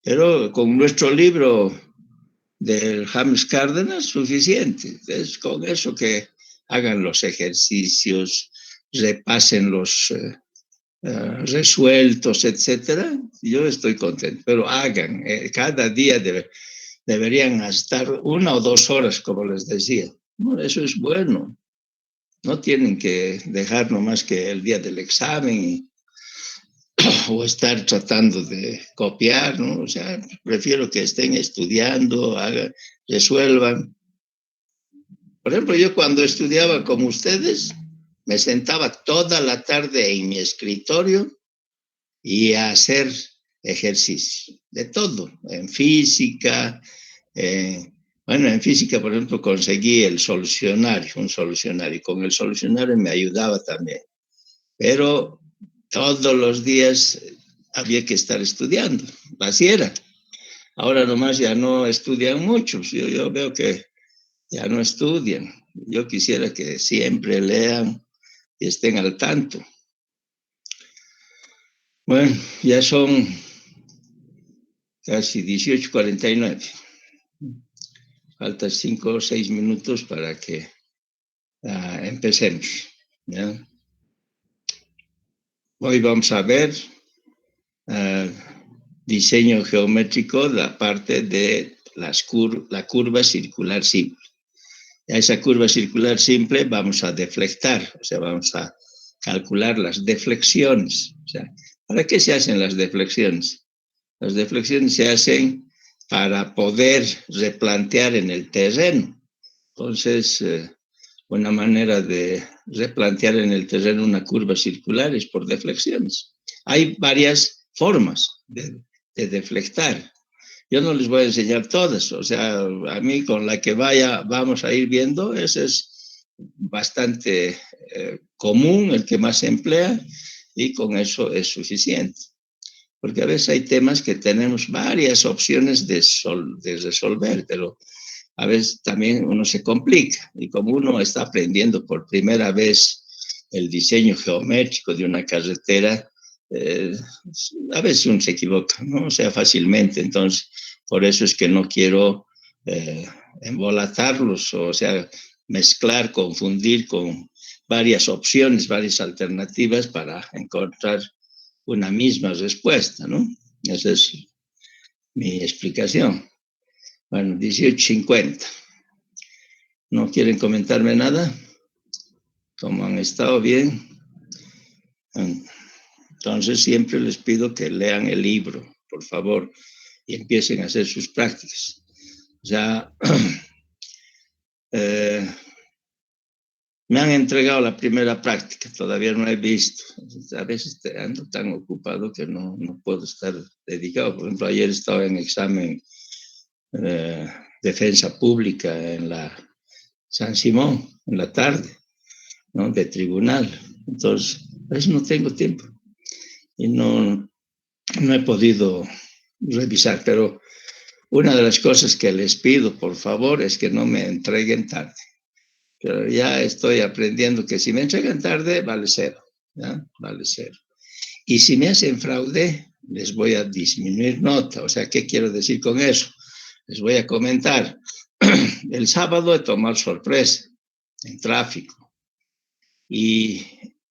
Pero con nuestro libro del James Cárdenas, suficiente. Es con eso que hagan los ejercicios, repasen los resueltos, etcétera. Yo estoy contento, pero hagan, cada día deberían estar 1 o 2 horas, como les decía. No, eso es bueno. No tienen que dejar nomás que el día del examen o estar tratando de copiar, ¿no? O sea, prefiero que estén estudiando, hagan, resuelvan. Por ejemplo, yo cuando estudiaba como ustedes, me sentaba toda la tarde en mi escritorio y a hacer ejercicio, de todo, en física. Bueno, en física, por ejemplo, conseguí el solucionario, un solucionario, y con el solucionario me ayudaba también. Pero todos los días había que estar estudiando, así era. Ahora nomás ya no estudian muchos, yo veo que ya no estudian. Yo quisiera que siempre lean y estén al tanto. Bueno, ya son casi 18:49. Faltan 5 o 6 minutos para que empecemos, ¿ya? Hoy vamos a ver diseño geométrico, la parte de la curva circular simple. A esa curva circular simple vamos a deflectar, o sea, vamos a calcular las deflexiones. O sea, ¿para qué se hacen las deflexiones? Las deflexiones se hacen para poder replantear en el terreno. Entonces, una manera de replantear en el terreno una curva circular es por deflexiones. Hay varias formas de deflectar. Yo no les voy a enseñar todas, o sea, a mí con la que vamos a ir viendo, ese es bastante común, el que más se emplea, y con eso es suficiente. Porque a veces hay temas que tenemos varias opciones de resolver, pero a veces también uno se complica, y como uno está aprendiendo por primera vez el diseño geométrico de una carretera, a veces uno se equivoca, ¿no? O sea, fácilmente. Entonces, por eso es que no quiero embolatarlos, o sea, mezclar, confundir con varias opciones, varias alternativas para encontrar una misma respuesta, ¿no? Esa es mi explicación. Bueno, 18:50. ¿No quieren comentarme nada? ¿Cómo han estado? Bien. Entonces siempre les pido que lean el libro, por favor, y empiecen a hacer sus prácticas. O sea, me han entregado la primera práctica, todavía no he visto. A veces ando tan ocupado que no puedo estar dedicado. Por ejemplo, ayer estaba en examen defensa pública en la San Simón, en la tarde, ¿no? De tribunal. Entonces, a veces no tengo tiempo y no he podido revisar, pero una de las cosas que les pido, por favor, es que no me entreguen tarde. Pero ya estoy aprendiendo que si me entregan tarde, vale cero, ¿ya? Vale cero. Y si me hacen fraude, les voy a disminuir nota. O sea, ¿qué quiero decir con eso? Les voy a comentar. El sábado he tomado sorpresa en tráfico y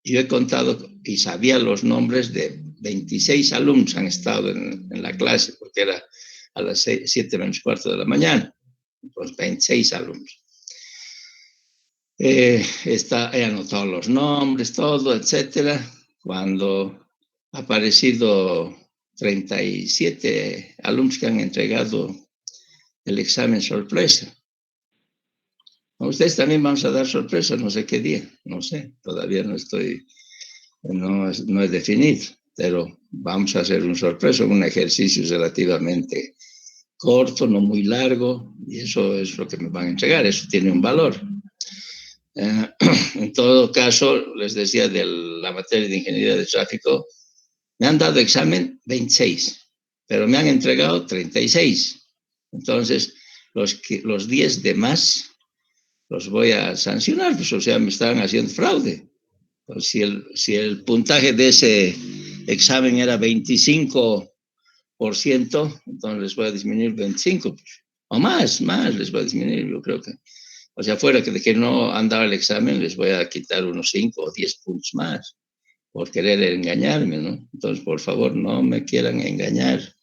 yo he contado y sabía los nombres de 26 alumnos han estado en la clase, porque era a las 7 menos cuarto de la mañana, pues 26 alumnos. He anotado los nombres, todo, etcétera. Cuando ha aparecido 37 alumnos que han entregado el examen sorpresa. A ustedes también vamos a dar sorpresa, no sé qué día, no sé, todavía no he definido, pero vamos a hacer un sorpresa, un ejercicio relativamente corto, no muy largo, y eso es lo que me van a entregar, eso tiene un valor. En todo caso, les decía de la materia de ingeniería de tráfico, me han dado examen 26, pero me han entregado 36. Entonces, los 10 demás los voy a sancionar, pues, o sea, me están haciendo fraude. Pues si el puntaje de ese examen era 25 entonces les voy a disminuir 25, o más les voy a disminuir, yo creo que. O sea, fuera de que no han dado el examen, les voy a quitar unos 5 o 10 puntos más por querer engañarme, ¿no? Entonces, por favor, no me quieran engañar.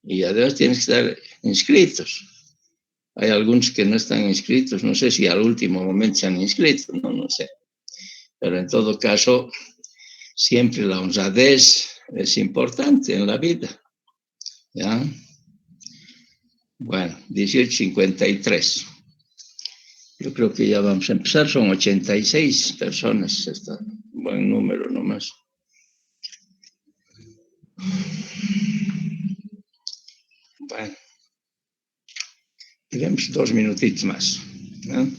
Y además tienen que estar inscritos. Hay algunos que no están inscritos, no sé si al último momento se han inscrito, no sé. Pero en todo caso, siempre la honradez es importante en la vida, ¿ya? Bueno, 18:53. Yo creo que ya vamos a empezar, son 86 personas, está un buen número nomás. Bueno, tenemos 2 minutitos más, ¿no?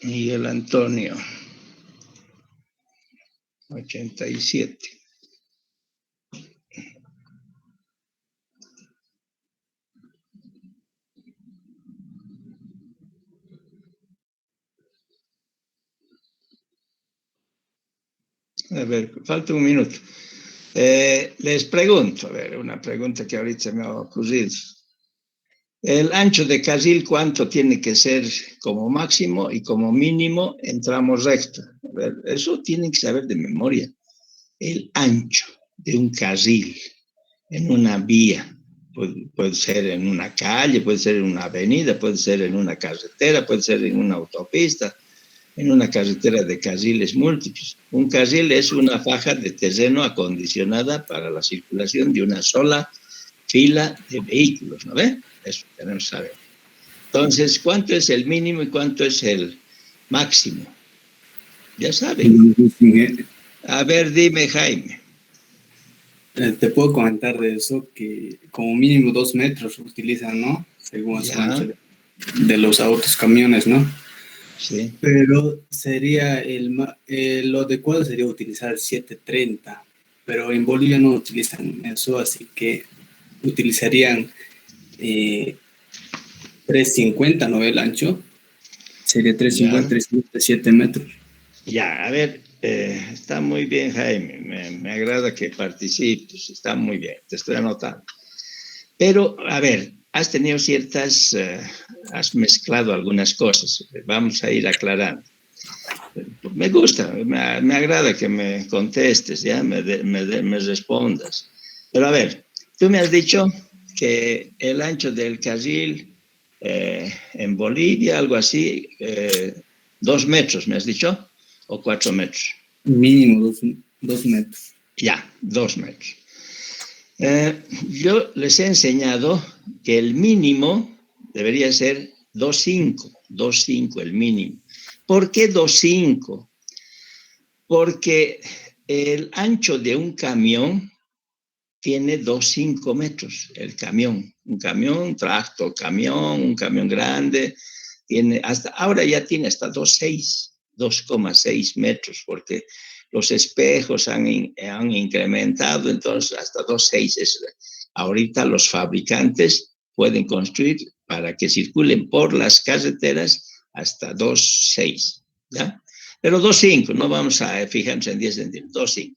Miguel Antonio, 87. A ver, falta un minuto. Les pregunto, a ver, una pregunta que ahorita me ha ocurrido. El ancho de carril, ¿cuánto tiene que ser como máximo y como mínimo en tramo recto? A ver, eso tienen que saber de memoria. El ancho de un carril en una vía, puede ser en una calle, puede ser en una avenida, puede ser en una carretera, puede ser en una autopista, en una carretera de carriles múltiples. Un carril es una faja de terreno acondicionada para la circulación de una sola fila de vehículos, ¿no ve? Eso tenemos que saber. Entonces, ¿cuánto es el mínimo y cuánto es el máximo? Ya saben. A ver, dime, Jaime. Te puedo comentar de eso que como mínimo 2 metros utilizan, ¿no? Según su ancho de los autos, camiones, ¿no? Sí. Pero sería lo adecuado sería utilizar 730, pero en Bolivia no utilizan eso, así que utilizarían 350, ¿no? El ancho sería 350, 7 metros. Ya, a ver, está muy bien, Jaime, me agrada que participes, está muy bien, te estoy anotando. Pero, a ver, has tenido has mezclado algunas cosas, vamos a ir aclarando. Me gusta, me agrada que me contestes, ya, me respondas. Pero a ver, tú me has dicho que el ancho del carril en Bolivia, algo así, 2 metros, me has dicho, o 4 metros. Mínimo 2 metros. Ya, 2 metros. Yo les he enseñado que el mínimo debería ser 2,5 el mínimo. ¿Por qué 2,5? Porque el ancho de un camión tiene 2,5 metros, el camión. Un camión, tracto, camión, un camión grande, ahora ya tiene hasta 2,6 metros, porque los espejos han incrementado, entonces hasta 2,6. Ahorita los fabricantes pueden construir para que circulen por las carreteras hasta 2,6, ¿ya? Pero 2,5, no vamos a fijarnos en 10 centímetros, 2,5.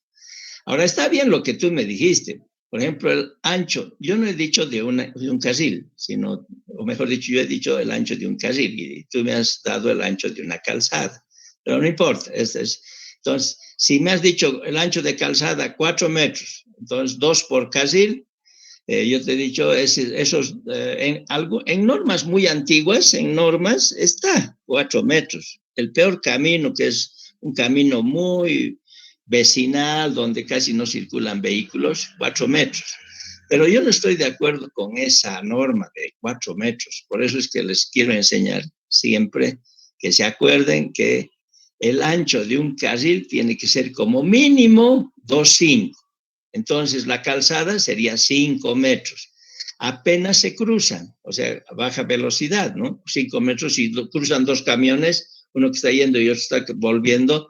Ahora está bien lo que tú me dijiste. Por ejemplo, el ancho, yo no he dicho de un carril, sino, o mejor dicho, yo he dicho el ancho de un carril y tú me has dado el ancho de una calzada. Pero no importa. Entonces, si me has dicho el ancho de calzada 4 metros, entonces 2 por carril, yo te he dicho, en normas muy antiguas, en normas está 4 metros. El peor camino, que es un camino muy vecinal, donde casi no circulan vehículos, 4 metros. Pero yo no estoy de acuerdo con esa norma de 4 metros. Por eso es que les quiero enseñar siempre que se acuerden que el ancho de un carril tiene que ser como mínimo 2,5. Entonces la calzada sería 5 metros. Apenas se cruzan, o sea, a baja velocidad, ¿no? 5 metros, si cruzan 2 camiones, uno que está yendo y otro está volviendo,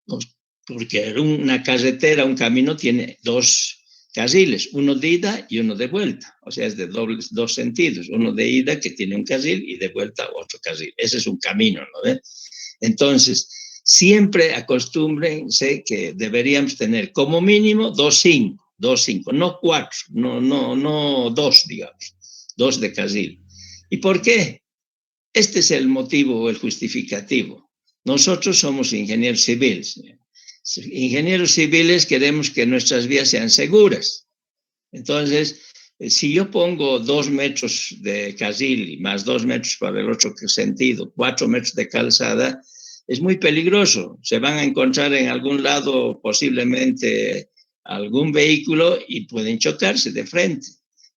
pues, porque una carretera, un camino tiene 2 carriles, uno de ida y uno de vuelta. O sea, es de dos sentidos. Uno de ida que tiene un carril y de vuelta otro carril. Ese es un camino, ¿no ven? Entonces, siempre acostúmbrense que deberíamos tener como mínimo 2.5, no 4, no 2, digamos, 2 de carril. ¿Y por qué? Este es el motivo o el justificativo. Nosotros somos ingenieros civiles. Ingenieros civiles queremos que nuestras vías sean seguras. Entonces, si yo pongo 2 metros de carril y más 2 metros para el otro sentido, 4 metros de calzada, es muy peligroso. Se van a encontrar en algún lado posiblemente algún vehículo y pueden chocarse de frente.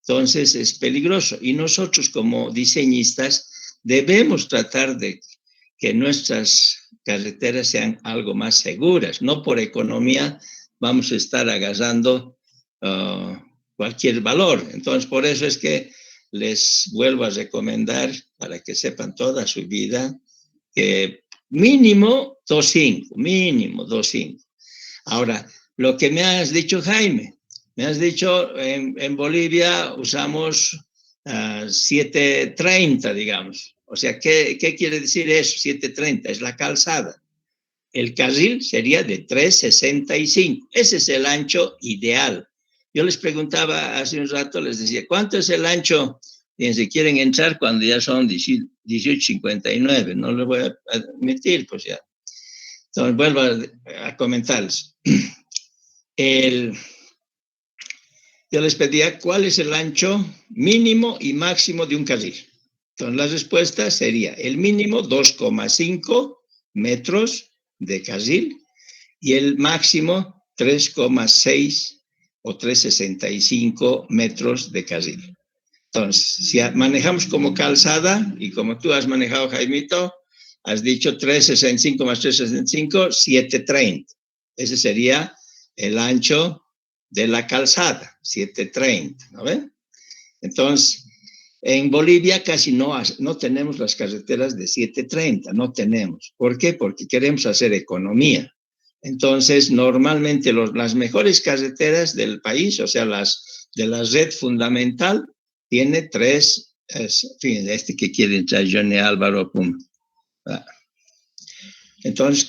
Entonces, es peligroso. Y nosotros como diseñistas debemos tratar de que nuestras carreteras sean algo más seguras. No por economía vamos a estar agarrando cualquier valor. Entonces, por eso es que les vuelvo a recomendar, para que sepan toda su vida, que mínimo 2.5, mínimo 2.5. Ahora, lo que me has dicho, Jaime, me has dicho en Bolivia usamos 7.30, digamos. O sea, ¿qué quiere decir eso? 7.30 es la calzada. El carril sería de 3.65. Ese es el ancho ideal. Yo les preguntaba hace un rato, les decía, ¿cuánto es el ancho? Fíjense, quieren entrar cuando ya son 18.59. No les voy a admitir, pues ya. Entonces, vuelvo a comentarles. Yo les pedía cuál es el ancho mínimo y máximo de un carril. Entonces, la respuesta sería el mínimo 2,5 metros de carril y el máximo 3,6 o 3,65 metros de carril. Entonces, si manejamos como calzada, y como tú has manejado, Jaimito, has dicho 3,65 más 3,65, 7,30. Ese sería el ancho de la calzada, 7,30, ¿no ven? Entonces, en Bolivia casi no tenemos las carreteras de 7,30, no tenemos. ¿Por qué? Porque queremos hacer economía. Entonces, normalmente las mejores carreteras del país, o sea, las de la red fundamental, tiene 3, este que quiere entrar, Johnny Álvaro, pum. Entonces,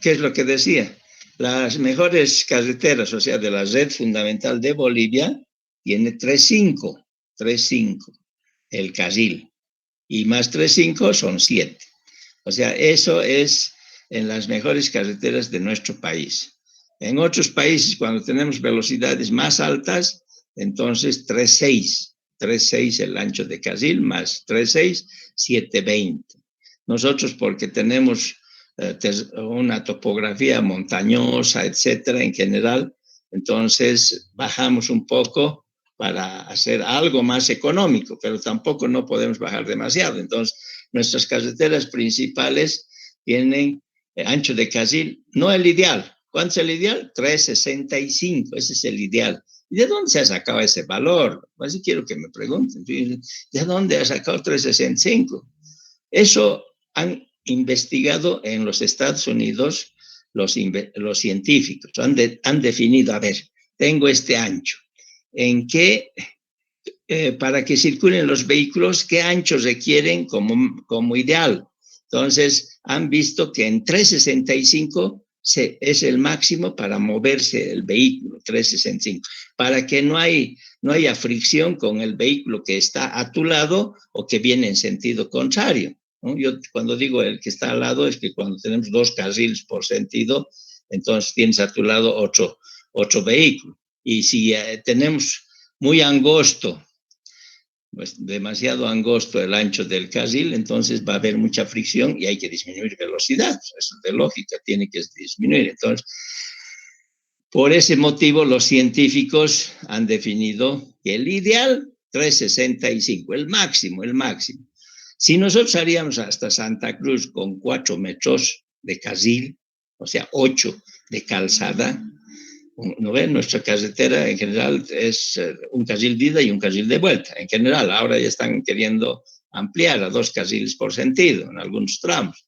¿qué es lo que decía? Las mejores carreteras, o sea, de la red fundamental de Bolivia, tiene 3,5 el carril, y más 3,5 son 7. O sea, eso es en las mejores carreteras de nuestro país. En otros países, cuando tenemos velocidades más altas, entonces 3,6 el ancho de carril, más 3,6, 7,20. Nosotros, porque tenemos una topografía montañosa, etcétera, en general, entonces bajamos un poco para hacer algo más económico, pero tampoco no podemos bajar demasiado. Entonces, nuestras carreteras principales tienen ancho de carril, no el ideal. ¿Cuánto es el ideal? 3,65, ese es el ideal. ¿Y de dónde se ha sacado ese valor? Así quiero que me pregunten, ¿de dónde ha sacado 3,65? Eso han investigado en los Estados Unidos los científicos. Han definido, a ver, tengo este ancho. ¿En qué, para que circulen los vehículos, qué ancho requieren como ideal? Entonces, han visto que en 3,65 es el máximo para moverse el vehículo, 3,65, para que no haya fricción con el vehículo que está a tu lado o que viene en sentido contrario, ¿no? Yo cuando digo el que está al lado es que cuando tenemos 2 carriles por sentido, entonces tienes a tu lado otro vehículo. Y si tenemos muy angosto, pues demasiado angosto el ancho del carril, entonces va a haber mucha fricción y hay que disminuir velocidad. Eso de lógica, tiene que disminuir. Entonces, por ese motivo, los científicos han definido que el ideal, 3,65, el máximo. Si nosotros haríamos hasta Santa Cruz con 4 metros de carril, o sea, 8 de calzada, ¿no ven? Nuestra carretera en general es un carril de ida y un carril de vuelta. En general, ahora ya están queriendo ampliar a 2 carriles por sentido en algunos tramos.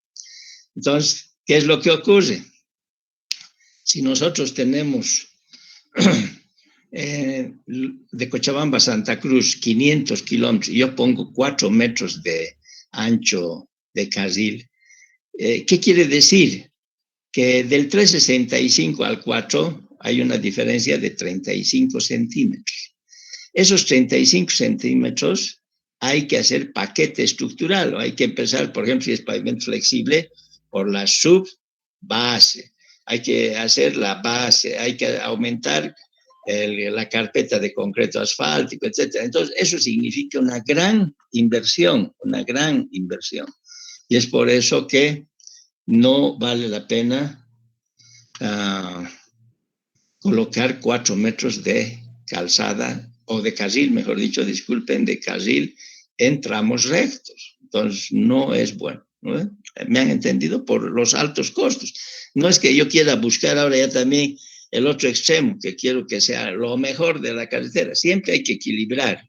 Entonces, ¿qué es lo que ocurre? Si nosotros tenemos de Cochabamba a Santa Cruz, 500 kilómetros, yo pongo 4 metros de ancho de carril. ¿Qué quiere decir? Que del 365 al 4 hay una diferencia de 35 centímetros. Esos 35 centímetros hay que hacer paquete estructural, o hay que empezar, por ejemplo, si es pavimento flexible, por la subbase. Hay que hacer la base, hay que aumentar la carpeta de concreto asfáltico, etc. Entonces, eso significa una gran inversión, una gran inversión. Y es por eso que no vale la pena colocar 4 metros de calzada o de carril, mejor dicho, disculpen, de carril en tramos rectos. Entonces, no es bueno, ¿no? Me han entendido, por los altos costos. No es que yo quiera buscar ahora ya también el otro extremo, que quiero que sea lo mejor de la carretera. Siempre hay que equilibrar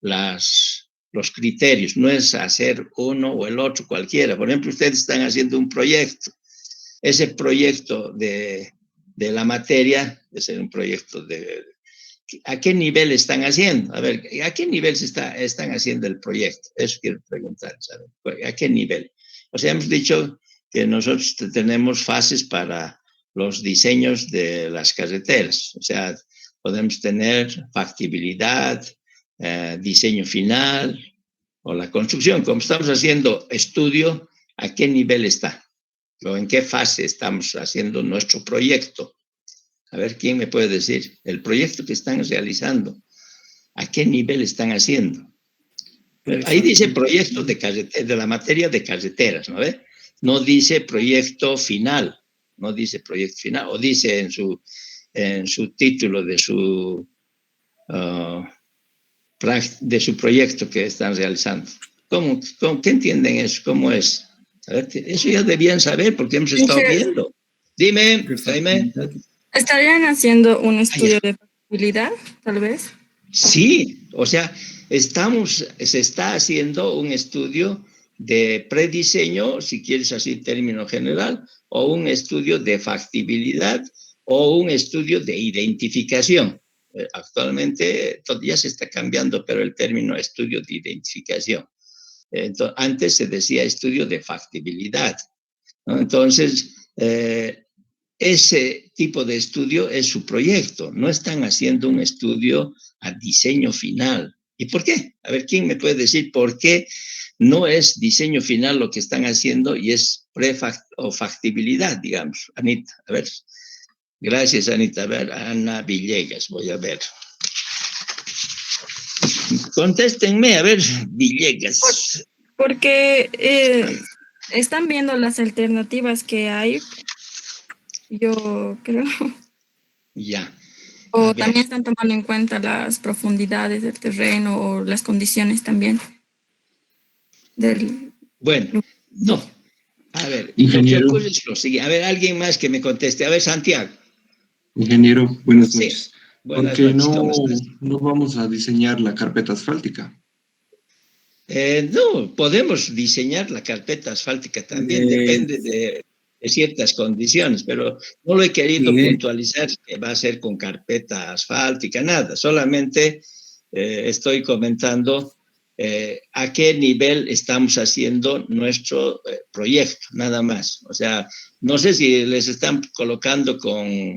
los criterios. No es hacer uno o el otro, cualquiera. Por ejemplo, ustedes están haciendo un proyecto. Ese proyecto de la materia, de ser un proyecto de... ¿A qué nivel están haciendo? A ver, ¿a qué nivel están haciendo el proyecto? Eso quiero preguntar, ¿sabes? ¿A qué nivel? O sea, hemos dicho que nosotros tenemos fases para los diseños de las carreteras. O sea, podemos tener factibilidad, diseño final o la construcción. Como estamos haciendo estudio, ¿a qué nivel está? ¿O en qué fase estamos haciendo nuestro proyecto? A ver, ¿quién me puede decir? El proyecto que están realizando, ¿a qué nivel están haciendo? Ahí dice proyecto de la materia de carreteras, ¿no ve? No dice proyecto final, no dice proyecto final, o dice en su título de su proyecto que están realizando. ¿Qué entienden eso? ¿Cómo es? A ver, eso ya debían saber porque hemos estado viendo. Dime, Jaime. ¿Estarían haciendo un estudio de factibilidad, tal vez? Sí, o sea, se está haciendo un estudio de prediseño, si quieres así término general, o un estudio de factibilidad, o un estudio de identificación. Actualmente ya se está cambiando, pero el término estudio de identificación. Entonces, antes se decía estudio de factibilidad, ¿no? Entonces, ese tipo de estudio es su proyecto. No están haciendo un estudio a diseño final. ¿Y por qué? A ver, ¿quién me puede decir por qué no es diseño final lo que están haciendo y es o factibilidad, digamos? Anita, a ver. Gracias, Anita. A ver, Ana Villegas, voy a ver. Contéstenme, a ver, Villegas. Porque están viendo las alternativas que hay, yo creo. Ya. O también están tomando en cuenta las profundidades del terreno o las condiciones también del... Bueno, no. A ver, ingeniero. Lo que ocurre es lo siguiente. A ver, alguien más que me conteste. A ver, Santiago. Ingeniero, buenas noches. Sí. Buenas ¿Por qué noches, no vamos a diseñar la carpeta asfáltica? No, podemos diseñar la carpeta asfáltica también, depende de ciertas condiciones, pero no lo he querido puntualizar que va a ser con carpeta asfáltica, nada, solamente estoy comentando a qué nivel estamos haciendo nuestro proyecto, nada más. O sea, no sé si les están colocando con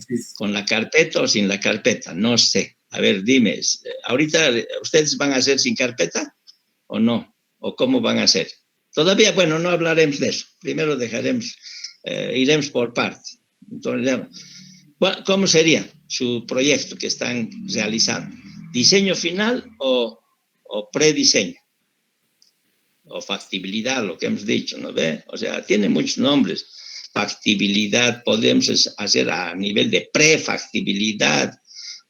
la carpeta o sin la carpeta, no sé. A ver, dime, ¿ahorita ustedes van a hacer sin carpeta o no? ¿O cómo van a hacer? Todavía, bueno, no hablaremos de eso. Primero iremos por partes. Entonces, ¿cómo sería su proyecto que están realizando? ¿Diseño final o prediseño? O factibilidad, lo que hemos dicho, ¿no ve? O sea, tiene muchos nombres. Factibilidad, podemos hacer a nivel de prefactibilidad,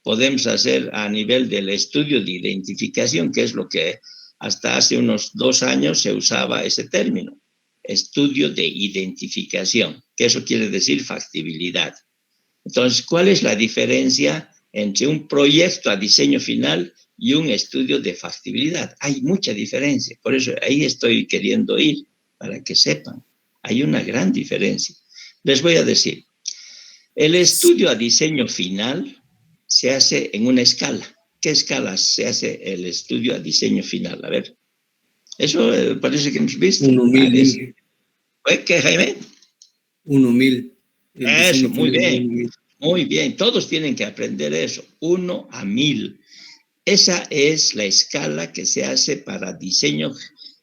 podemos hacer a nivel del estudio de identificación, que es lo que hasta hace unos 2 años se usaba ese término, estudio de identificación, que eso quiere decir factibilidad. Entonces, ¿cuál es la diferencia entre un proyecto a diseño final y un estudio de factibilidad? Hay mucha diferencia, por eso ahí estoy queriendo ir, para que sepan. Hay una gran diferencia. Les voy a decir, el estudio a diseño final se hace en una escala. ¿Qué escala se hace el estudio a diseño final? A ver, eso parece que hemos visto. 1.000. ¿Qué, Jaime? 1.000. Eso, muy bien. Muy bien, todos tienen que aprender eso. 1 a 1000. Esa es la escala que se hace para diseño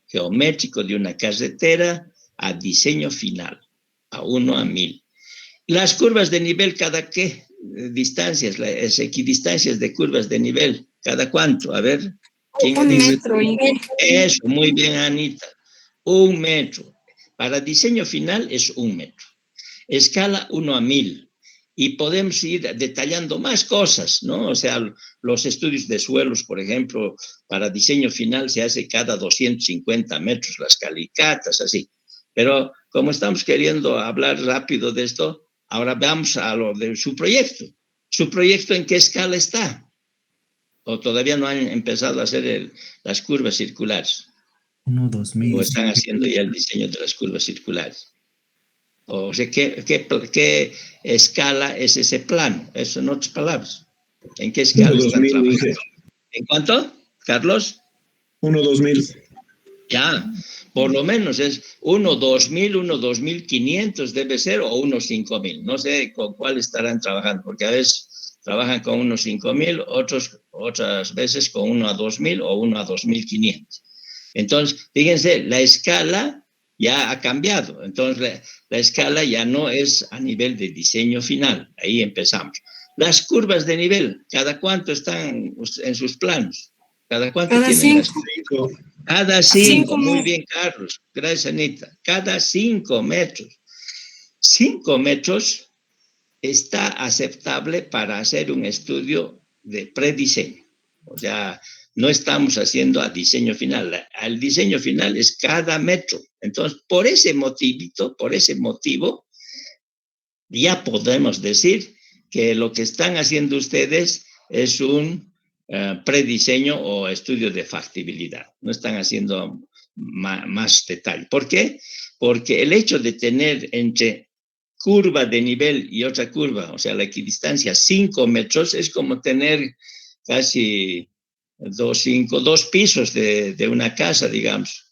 geométrico de una carretera a diseño final, a 1 a 1000. Las curvas de nivel, ¿cada qué? Distancias, las equidistancias de curvas de nivel, ¿cada cuánto? A ver, ¿quién Un dice? metro y medio. Eso, muy bien, Anita. 1 metro. Para diseño final es 1 metro. Escala 1 a 1000. Y podemos ir detallando más cosas, ¿no? O sea, los estudios de suelos, por ejemplo, para diseño final se hace cada 250 metros, las calicatas, así. Pero como estamos queriendo hablar rápido de esto, ahora vamos a lo de su proyecto. ¿Su proyecto en qué escala está? ¿O todavía no han empezado a hacer las curvas circulares? 1-2000. ¿O están haciendo ya el diseño de las curvas circulares? O sea, ¿qué escala es ese plano? Eso en otras palabras. ¿En qué escala están trabajando? ¿En cuánto, Carlos? 1-2000. Ya, por lo menos es 1-2000, 1-2500 debe ser, o 1-5000. No sé con cuál estarán trabajando, porque a veces trabajan con 1-5000, otras veces con 1-2000 o 1-2500. Entonces, fíjense, la escala ya ha cambiado. Entonces, la escala ya no es a nivel de diseño final. Ahí empezamos. Las curvas de nivel, ¿cada cuánto están en sus planos? ¿Cada cuánto Cada tienen 5. Cada 5, muy bien, Carlos. Gracias, Anita. Cada 5 metros. 5 metros está aceptable para hacer un estudio de prediseño. O sea, no estamos haciendo a diseño final. Al diseño final es cada metro. Entonces, por ese motivo, ya podemos decir que lo que están haciendo ustedes es un prediseño o estudio de factibilidad. No están haciendo más detalle. ¿Por qué? Porque el hecho de tener entre curva de nivel y otra curva, o sea, la equidistancia 5 metros, es como tener casi 2 pisos de una casa, digamos.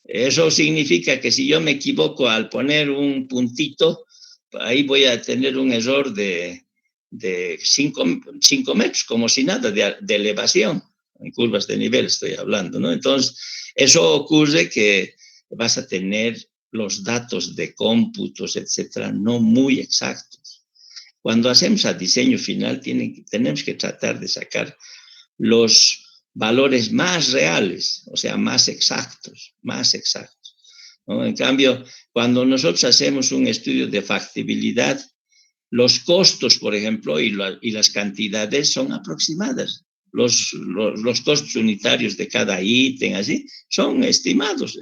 Eso significa que si yo me equivoco al poner un puntito, ahí voy a tener un error de 5 metros, como si nada, de elevación, en curvas de nivel estoy hablando, ¿no? Entonces, eso ocurre que vas a tener los datos de cómputos, etcétera, no muy exactos. Cuando hacemos a diseño final, tenemos que tratar de sacar los valores más reales, o sea, más exactos, ¿no? En cambio, cuando nosotros hacemos un estudio de factibilidad, los costos, por ejemplo, y las cantidades son aproximadas. Los costos unitarios de cada ítem, así, son estimamos,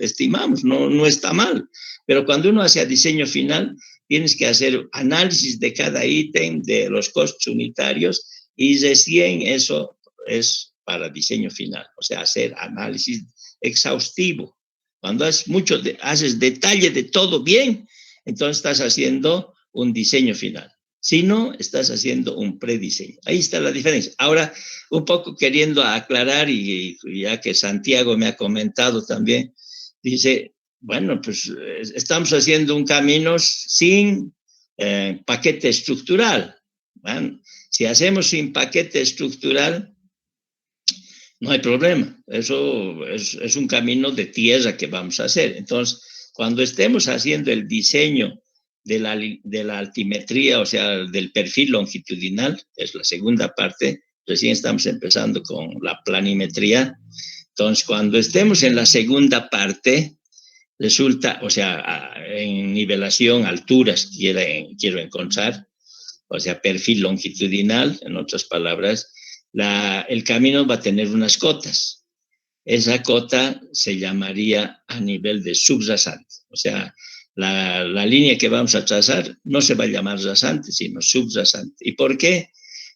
no está mal. Pero cuando uno hace a diseño final, tienes que hacer análisis de cada ítem, de los costos unitarios, y recién eso es para diseño final, o sea, hacer análisis exhaustivo. Cuando haces detalle de todo bien, entonces estás haciendo un diseño final. Si no, estás haciendo un prediseño. Ahí está la diferencia. Ahora, un poco queriendo aclarar, y ya que Santiago me ha comentado también, dice, bueno, pues estamos haciendo un camino sin paquete estructural. Bueno, si hacemos sin paquete estructural, no hay problema. Eso es un camino de tierra que vamos a hacer. Entonces, cuando estemos haciendo el diseño de la altimetría, o sea, del perfil longitudinal, es la segunda parte, recién estamos empezando con la planimetría. Entonces, cuando estemos en la segunda parte, resulta, o sea, en nivelación, alturas, quiero encontrar, o sea, perfil longitudinal, en otras palabras, el camino va a tener unas cotas. Esa cota se llamaría a nivel de subrasante. O sea, la línea que vamos a trazar no se va a llamar rasante, sino subrasante. ¿Y por qué?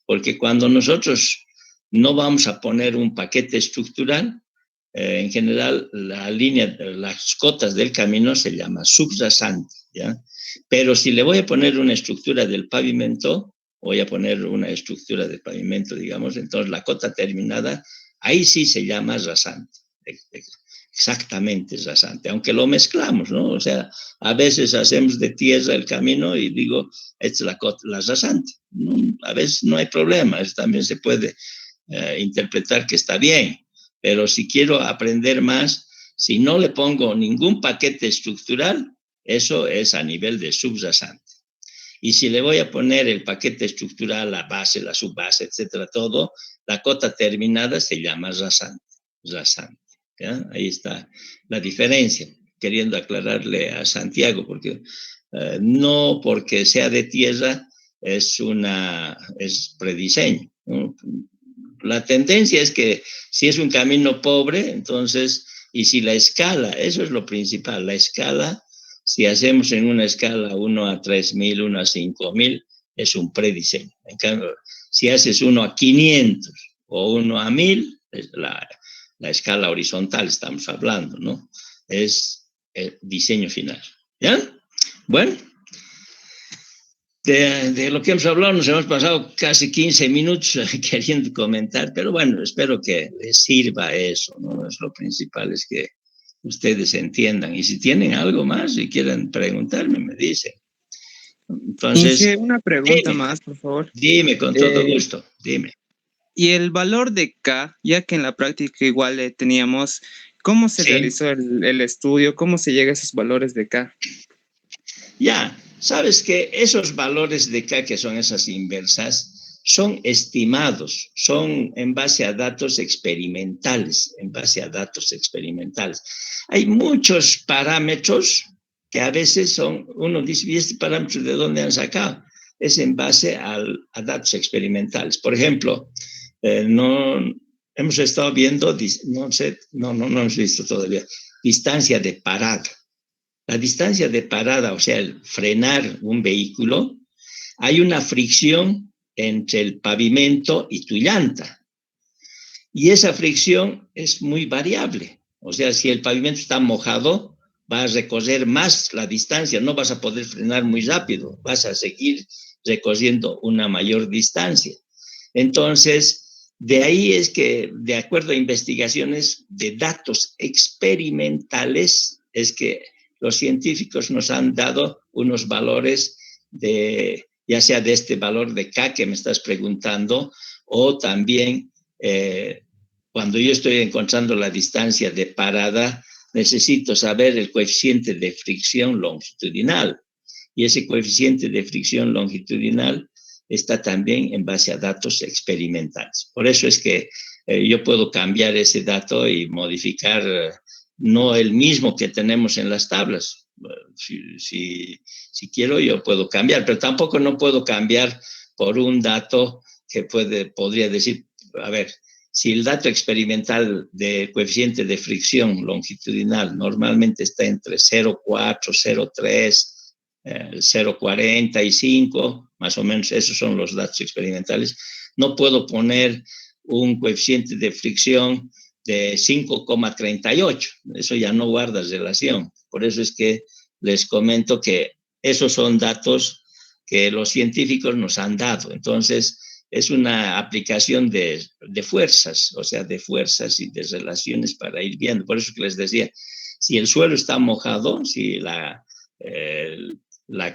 Porque cuando nosotros no vamos a poner un paquete estructural, en general las cotas del camino se llama subrasante, ¿ya? Pero si le voy a poner una estructura del pavimento, voy a poner una estructura de pavimento, digamos, entonces la cota terminada, ahí sí se llama rasante. Exactamente rasante, aunque lo mezclamos, ¿no? O sea, a veces hacemos de tierra el camino y digo, esta es la rasante. A veces no hay problema, también se puede interpretar que está bien, pero si quiero aprender más, si no le pongo ningún paquete estructural, eso es a nivel de subrasante. Y si le voy a poner el paquete estructural, la base, la subbase, etcétera, todo, la cota terminada se llama rasante. Rasante. ¿Ya? Ahí está la diferencia, queriendo aclararle a Santiago, porque no porque sea de tierra es prediseño, ¿no? La tendencia es que si es un camino pobre, entonces, y si la escala, eso es lo principal, la escala, si hacemos en una escala 1 a 3.000, 1 a 5.000, es un prediseño. En cambio, si haces 1 a 500 o 1 a 1.000, es la escala horizontal estamos hablando, ¿no? Es el diseño final. ¿Ya? Bueno. De lo que hemos hablado, nos hemos pasado casi 15 minutos queriendo comentar, pero bueno, espero que les sirva eso, ¿no? Es lo principal, es que ustedes entiendan. Y si tienen algo más y quieren preguntarme, me dicen. Entonces, Inge, una pregunta más, por favor. Dime, con todo gusto, dime. Y el valor de K, ya que en la práctica igual teníamos, ¿cómo se realizó el estudio? ¿Cómo se llega a esos valores de K? Ya, sabes que esos valores de K, que son esas inversas, son estimados, son en base a datos experimentales, Hay muchos parámetros que a veces uno dice, ¿y este parámetro de dónde han sacado? Es en base a datos experimentales. Por ejemplo, hemos estado viendo, no hemos visto todavía, distancia de parada. La distancia de parada, o sea, el frenar un vehículo, hay una fricción entre el pavimento y tu llanta. Y esa fricción es muy variable. O sea, si el pavimento está mojado, vas a recorrer más la distancia, no vas a poder frenar muy rápido, vas a seguir recorriendo una mayor distancia. Entonces, de ahí es que, de acuerdo a investigaciones de datos experimentales, es que los científicos nos han dado unos valores ya sea de este valor de K que me estás preguntando, o también cuando yo estoy encontrando la distancia de parada, necesito saber el coeficiente de fricción longitudinal. Y ese coeficiente de fricción longitudinal está también en base a datos experimentales. Por eso es que yo puedo cambiar ese dato y modificar no el mismo que tenemos en las tablas. Si quiero, yo puedo cambiar, pero tampoco no puedo cambiar por un dato que podría decir, a ver, si el dato experimental de coeficiente de fricción longitudinal normalmente está entre 0,4, 0,3, 0,45, más o menos, esos son los datos experimentales, no puedo poner un coeficiente de fricción de 5,38, eso ya no guarda relación. Por eso es que les comento que esos son datos que los científicos nos han dado. Entonces, es una aplicación de fuerzas, o sea, de fuerzas y de relaciones para ir viendo. Por eso que les decía, si el suelo está mojado, si la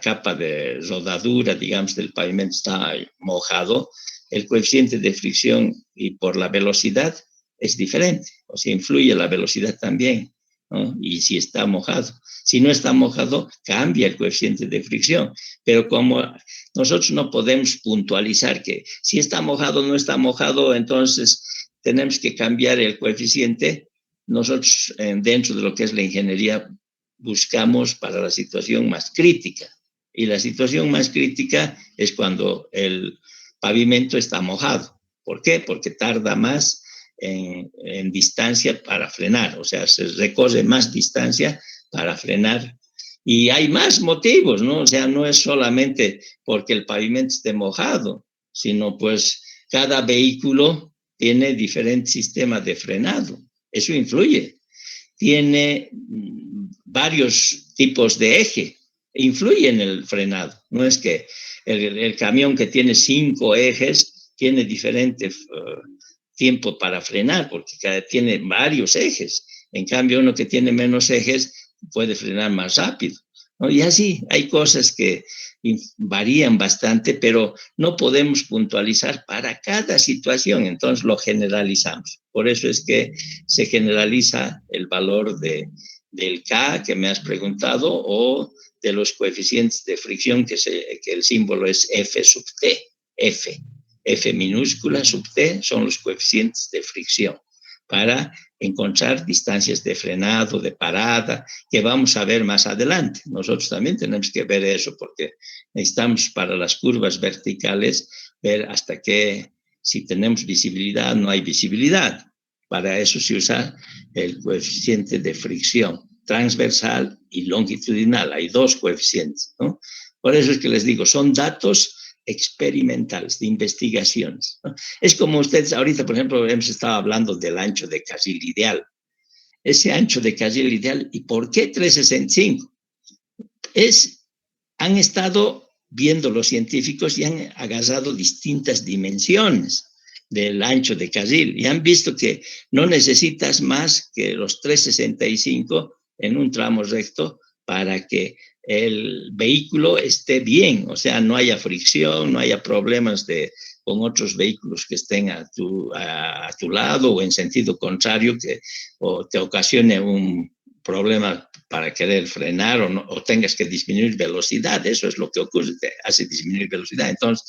capa de rodadura, digamos, del pavimento está mojado, el coeficiente de fricción y por la velocidad es diferente, o sea, influye la velocidad también, ¿no? Y si está mojado. Si no está mojado, cambia el coeficiente de fricción. Pero como nosotros no podemos puntualizar que si está mojado o no está mojado, entonces tenemos que cambiar el coeficiente. Nosotros, dentro de lo que es la ingeniería, buscamos para la situación más crítica. Y la situación más crítica es cuando el pavimento está mojado. ¿Por qué? Porque tarda más en distancia para frenar, o sea, se recorre más distancia para frenar. Y hay más motivos, ¿no? O sea, no es solamente porque el pavimento esté mojado, sino pues cada vehículo tiene diferentes sistemas de frenado. Eso influye. Tiene varios tipos de eje. influye en el frenado. No es que el camión que tiene 5 ejes tiene diferente tiempo para frenar, porque tiene varios ejes. En cambio, uno que tiene menos ejes puede frenar más rápido, ¿no? Y así hay cosas que varían bastante, pero no podemos puntualizar para cada situación, entonces lo generalizamos. Por eso es que se generaliza el valor del K que me has preguntado, o de los coeficientes de fricción, que el símbolo es F sub T. F minúscula sub T son los coeficientes de fricción, para encontrar distancias de frenado, de parada, que vamos a ver más adelante. Nosotros también tenemos que ver eso, porque necesitamos para las curvas verticales ver hasta qué, si tenemos visibilidad, no hay visibilidad. Para eso se usa el coeficiente de fricción transversal y longitudinal. Hay 2 coeficientes, ¿no? Por eso es que les digo, son datos experimentales, de investigaciones, ¿no? Es como ustedes ahorita, por ejemplo, hemos estado hablando del ancho de carril ideal. Ese ancho de carril ideal, ¿y por qué 365? Han estado viendo los científicos y han agarrado distintas dimensiones del ancho de carril y han visto que no necesitas más que los 365 en un tramo recto para que el vehículo esté bien, o sea, no haya fricción, no haya problemas con otros vehículos que estén a tu lado o en sentido contrario, o te ocasione un problema para querer frenar o tengas que disminuir velocidad. Eso es lo que ocurre, te hace disminuir velocidad. Entonces,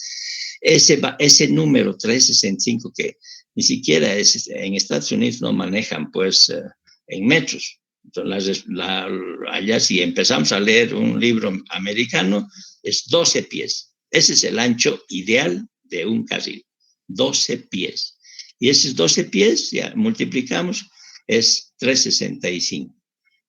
ese número 365, que ni siquiera en Estados Unidos no manejan pues en metros. Entonces, allá si empezamos a leer un libro americano, es 12 pies. Ese es el ancho ideal de un carril, 12 pies. Y esos 12 pies, ya multiplicamos, es 365.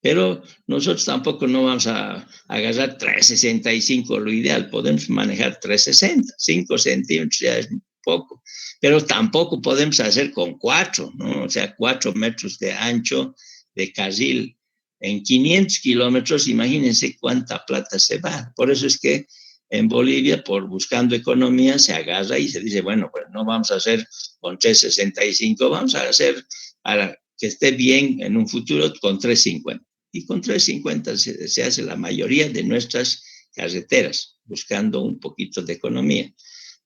Pero nosotros tampoco no vamos a agarrar 365 lo ideal, podemos manejar 360, 5 centímetros ya es poco, pero tampoco podemos hacer con 4, ¿no? O sea, 4 metros de ancho de carril en 500 kilómetros, imagínense cuánta plata se va. Por eso es que en Bolivia, por buscando economía, se agarra y se dice, bueno, pues no vamos a hacer con 365, vamos a hacer para que esté bien en un futuro con 350. Y con 350 se hace la mayoría de nuestras carreteras, buscando un poquito de economía.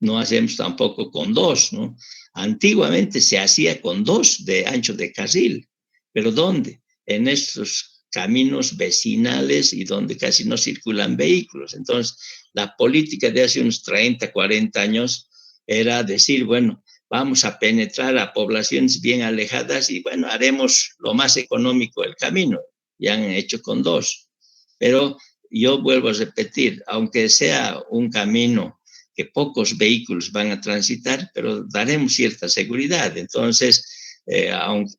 No hacemos tampoco con 2, ¿no? Antiguamente se hacía con 2 de ancho de carril, pero ¿dónde? En estos caminos vecinales y donde casi no circulan vehículos. Entonces, la política de hace unos 30, 40 años era decir, bueno, vamos a penetrar a poblaciones bien alejadas y, bueno, haremos lo más económico el camino. Ya han hecho con 2. Pero yo vuelvo a repetir, aunque sea un camino que pocos vehículos van a transitar, pero daremos cierta seguridad. Entonces,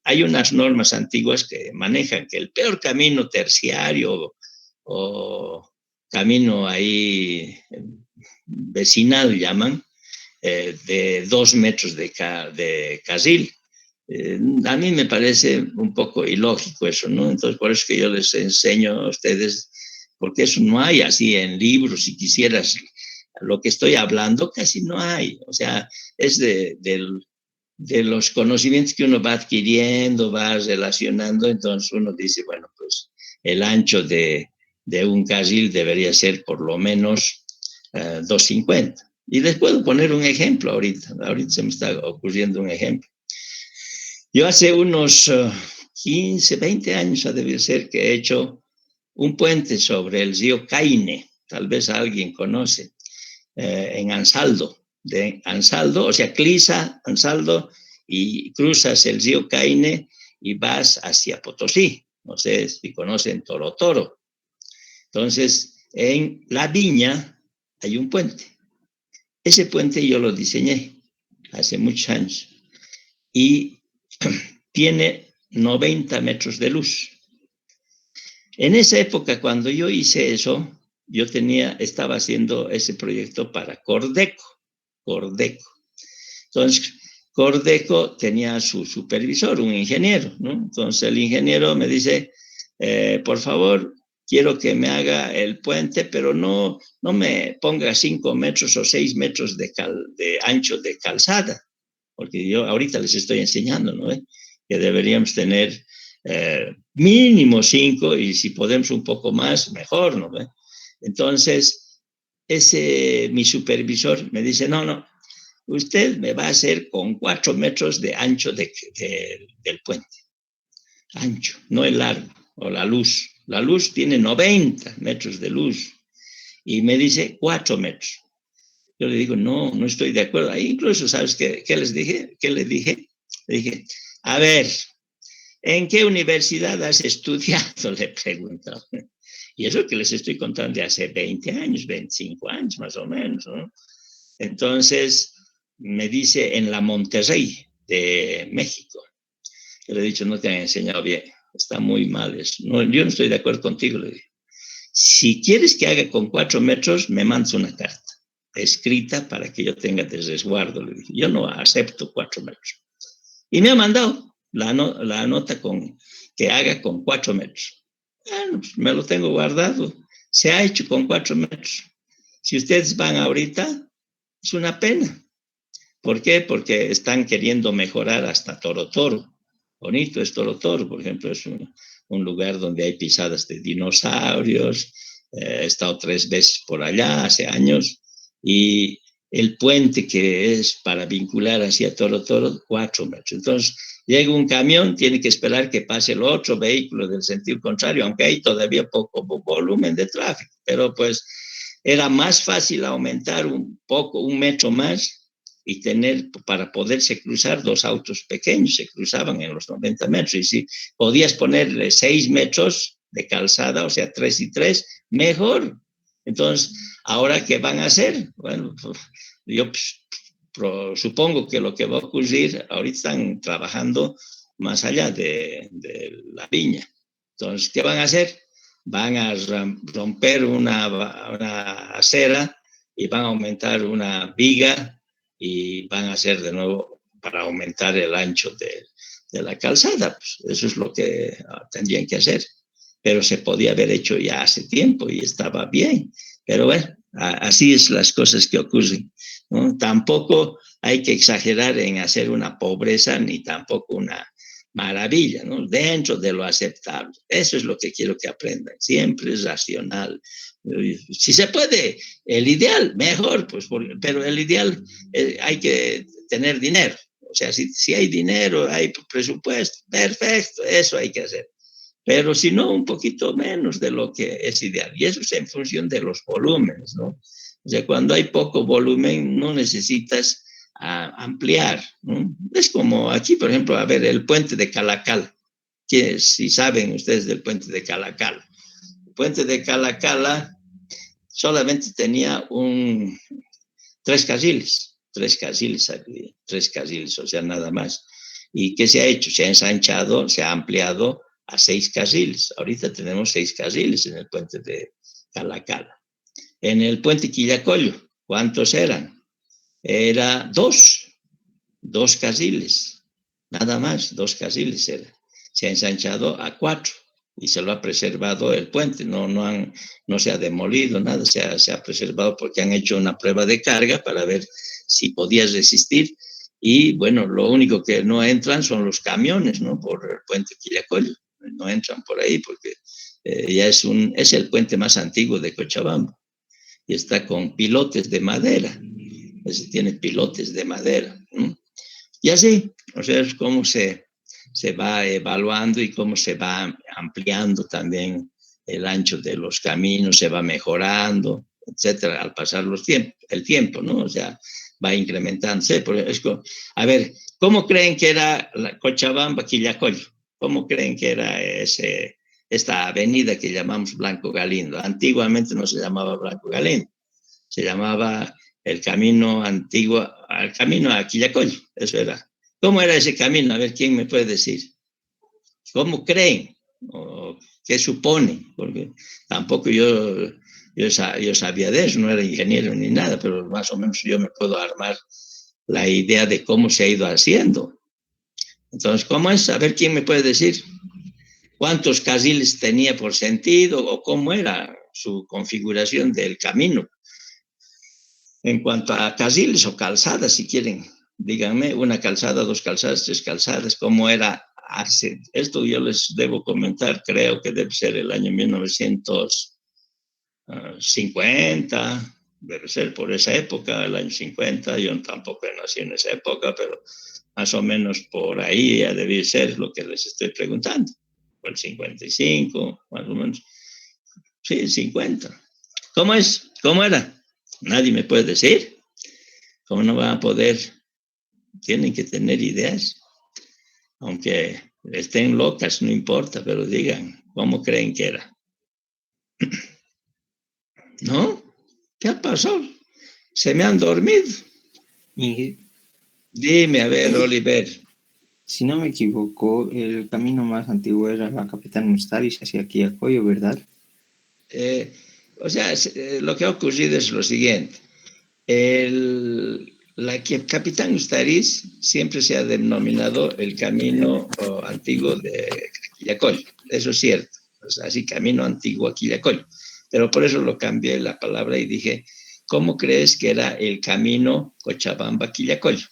hay unas normas antiguas que manejan que el peor camino terciario o camino ahí vecinal llaman, de 2 metros de carril. A mí me parece un poco ilógico eso, ¿no? Entonces, por eso que yo les enseño a ustedes, porque eso no hay así en libros, si quisieras, lo que estoy hablando casi no hay, o sea, es de los conocimientos que uno va adquiriendo, va relacionando, entonces uno dice, bueno, pues el ancho de un carril debería ser por lo menos 250. Y les puedo poner un ejemplo ahorita se me está ocurriendo un ejemplo. Yo hace unos 15, 20 años debe ser que he hecho un puente sobre el río Caine, tal vez alguien conoce, en Ansaldo, o sea, Clisa, Ansaldo, y cruzas el río Caine y vas hacia Potosí, no sé si conocen Toro Toro. Entonces, en La Viña hay un puente. Ese puente yo lo diseñé hace muchos años y tiene 90 metros de luz. En esa época, cuando yo hice eso, yo estaba haciendo ese proyecto para Cordeco. Entonces, Cordeco tenía su supervisor, un ingeniero, ¿no? Entonces, el ingeniero me dice, por favor, quiero que me haga el puente, pero no me ponga 5 metros o 6 metros de ancho de calzada, porque yo ahorita les estoy enseñando, ¿no? Que deberíamos tener mínimo 5 y si podemos un poco más, mejor, ¿no? Entonces, mi supervisor me dice, no, usted me va a hacer con 4 metros de ancho del puente. Ancho, no el largo, o la luz. La luz tiene 90 metros de luz y me dice 4 metros. Yo le digo, no estoy de acuerdo. Ahí incluso, ¿sabes qué les dije? ¿Qué le dije? Le dije, a ver, ¿en qué universidad has estudiado? Le pregunto. Y eso que les estoy contando de hace 20 años, 25 años más o menos, ¿no? Entonces me dice en la Monterrey de México. Yo le he dicho, no te han enseñado bien, está muy mal eso. No, yo no estoy de acuerdo contigo, le dije. Si quieres que haga con 4 metros, me mandas una carta escrita para que yo tenga de resguardo, le dije. Yo no acepto 4 metros. Y me ha mandado la nota que haga con 4 metros. Bueno, pues me lo tengo guardado. Se ha hecho con 4 metros. Si ustedes van ahorita, es una pena. ¿Por qué? Porque están queriendo mejorar hasta Toro Toro. Bonito es Toro Toro, por ejemplo, es un lugar donde hay pisadas de dinosaurios. He estado 3 veces por allá hace años. Y el puente que es para vincular hacia Toro Toro, 4 metros. Entonces, llega un camión, tiene que esperar que pase el otro vehículo del sentido contrario, aunque hay todavía poco volumen de tráfico. Pero pues era más fácil aumentar un metro más y tener, para poderse cruzar, 2 autos pequeños, se cruzaban en los 90 metros. Y si podías ponerle 6 metros de calzada, o sea, 3 y 3, mejor. Entonces, ¿ahora qué van a hacer? Bueno, yo supongo que lo que va a ocurrir, ahorita están trabajando más allá de la viña. Entonces, ¿qué van a hacer? Van a romper una acera y van a aumentar una viga y van a hacer de nuevo para aumentar el ancho de la calzada. Pues eso es lo que tendrían que hacer. Pero se podía haber hecho ya hace tiempo y estaba bien. Pero bueno, así es las cosas que ocurren, ¿no? Tampoco hay que exagerar en hacer una pobreza ni tampoco una maravilla, ¿no? Dentro de lo aceptable. Eso es lo que quiero que aprendan. Siempre es racional. Si se puede, el ideal, mejor, pues, pero el ideal hay que tener dinero. O sea, si hay dinero, hay presupuesto, perfecto, eso hay que hacer. Pero si no, un poquito menos de lo que es ideal. Y eso es en función de los volúmenes, ¿no? O sea, cuando hay poco volumen, no necesitas ampliar, ¿no? Es como aquí, por ejemplo, a ver, el puente de Calacal, que si saben ustedes del puente de Calacal. El puente de Calacal solamente tenía 3 carriles, o sea, nada más. ¿Y qué se ha hecho? Se ha ensanchado, se ha ampliado a 6 carriles. Ahorita tenemos 6 carriles en el puente de Calacal. En el puente Quillacollo, ¿cuántos eran? Era 2 carriles, nada más, 2 carriles era. Se ha ensanchado a 4 y se lo ha preservado el puente. No se ha demolido nada, se ha preservado porque han hecho una prueba de carga para ver si podía resistir. Y bueno, lo único que no entran son los camiones, ¿no? Por el puente Quillacollo. No entran por ahí porque ya es el puente más antiguo de Cochabamba y está con pilotes de madera. Ese tiene pilotes de madera. Y así, o sea, es cómo se va evaluando y cómo se va ampliando también el ancho de los caminos, se va mejorando, etcétera, al pasar el tiempo, ¿no? O sea, va incrementándose. A ver, ¿cómo creen que era la Cochabamba-Quillacollo? ¿Cómo creen que era esta avenida que llamamos Blanco Galindo? Antiguamente no se llamaba Blanco Galindo, se llamaba el camino antiguo, al camino a Quillacollo, eso era. ¿Cómo era ese camino? A ver, ¿quién me puede decir? ¿Cómo creen? ¿O qué suponen? Porque tampoco yo sabía de eso, no era ingeniero ni nada, pero más o menos yo me puedo armar la idea de cómo se ha ido haciendo. Entonces, ¿cómo es? A ver, ¿quién me puede decir? cuántos carriles tenía por sentido o cómo era su configuración del camino. En cuanto a carriles o calzadas, si quieren, díganme, una calzada, dos calzadas, tres calzadas, cómo era. Esto yo les debo comentar, creo que debe ser el año 1950, debe ser por esa época, el año 50, yo tampoco nací en esa época, pero más o menos por ahí ya debía ser lo que les estoy preguntando, por el 55, más o menos, sí, 50. ¿Cómo es? ¿Cómo era? Nadie me puede decir. ¿Cómo no van a poder? Tienen que tener ideas. Aunque estén locas, no importa, pero digan, ¿cómo creen que era? ¿No? ¿Qué pasó? Se me han dormido. Y Dime, a ver, Oliver. si no me equivoco, el camino más antiguo era la Capitán Ustaris hacia Quillacollo, ¿verdad? O sea, lo que ha ocurrido es lo siguiente. La Capitán Ustariz siempre se ha denominado el camino antiguo de Quillacollo. Eso es cierto. O sea, así, camino antiguo a Quillacollo. Pero por eso lo cambié la palabra y dije, ¿cómo crees que era el camino Cochabamba-Quillacollo?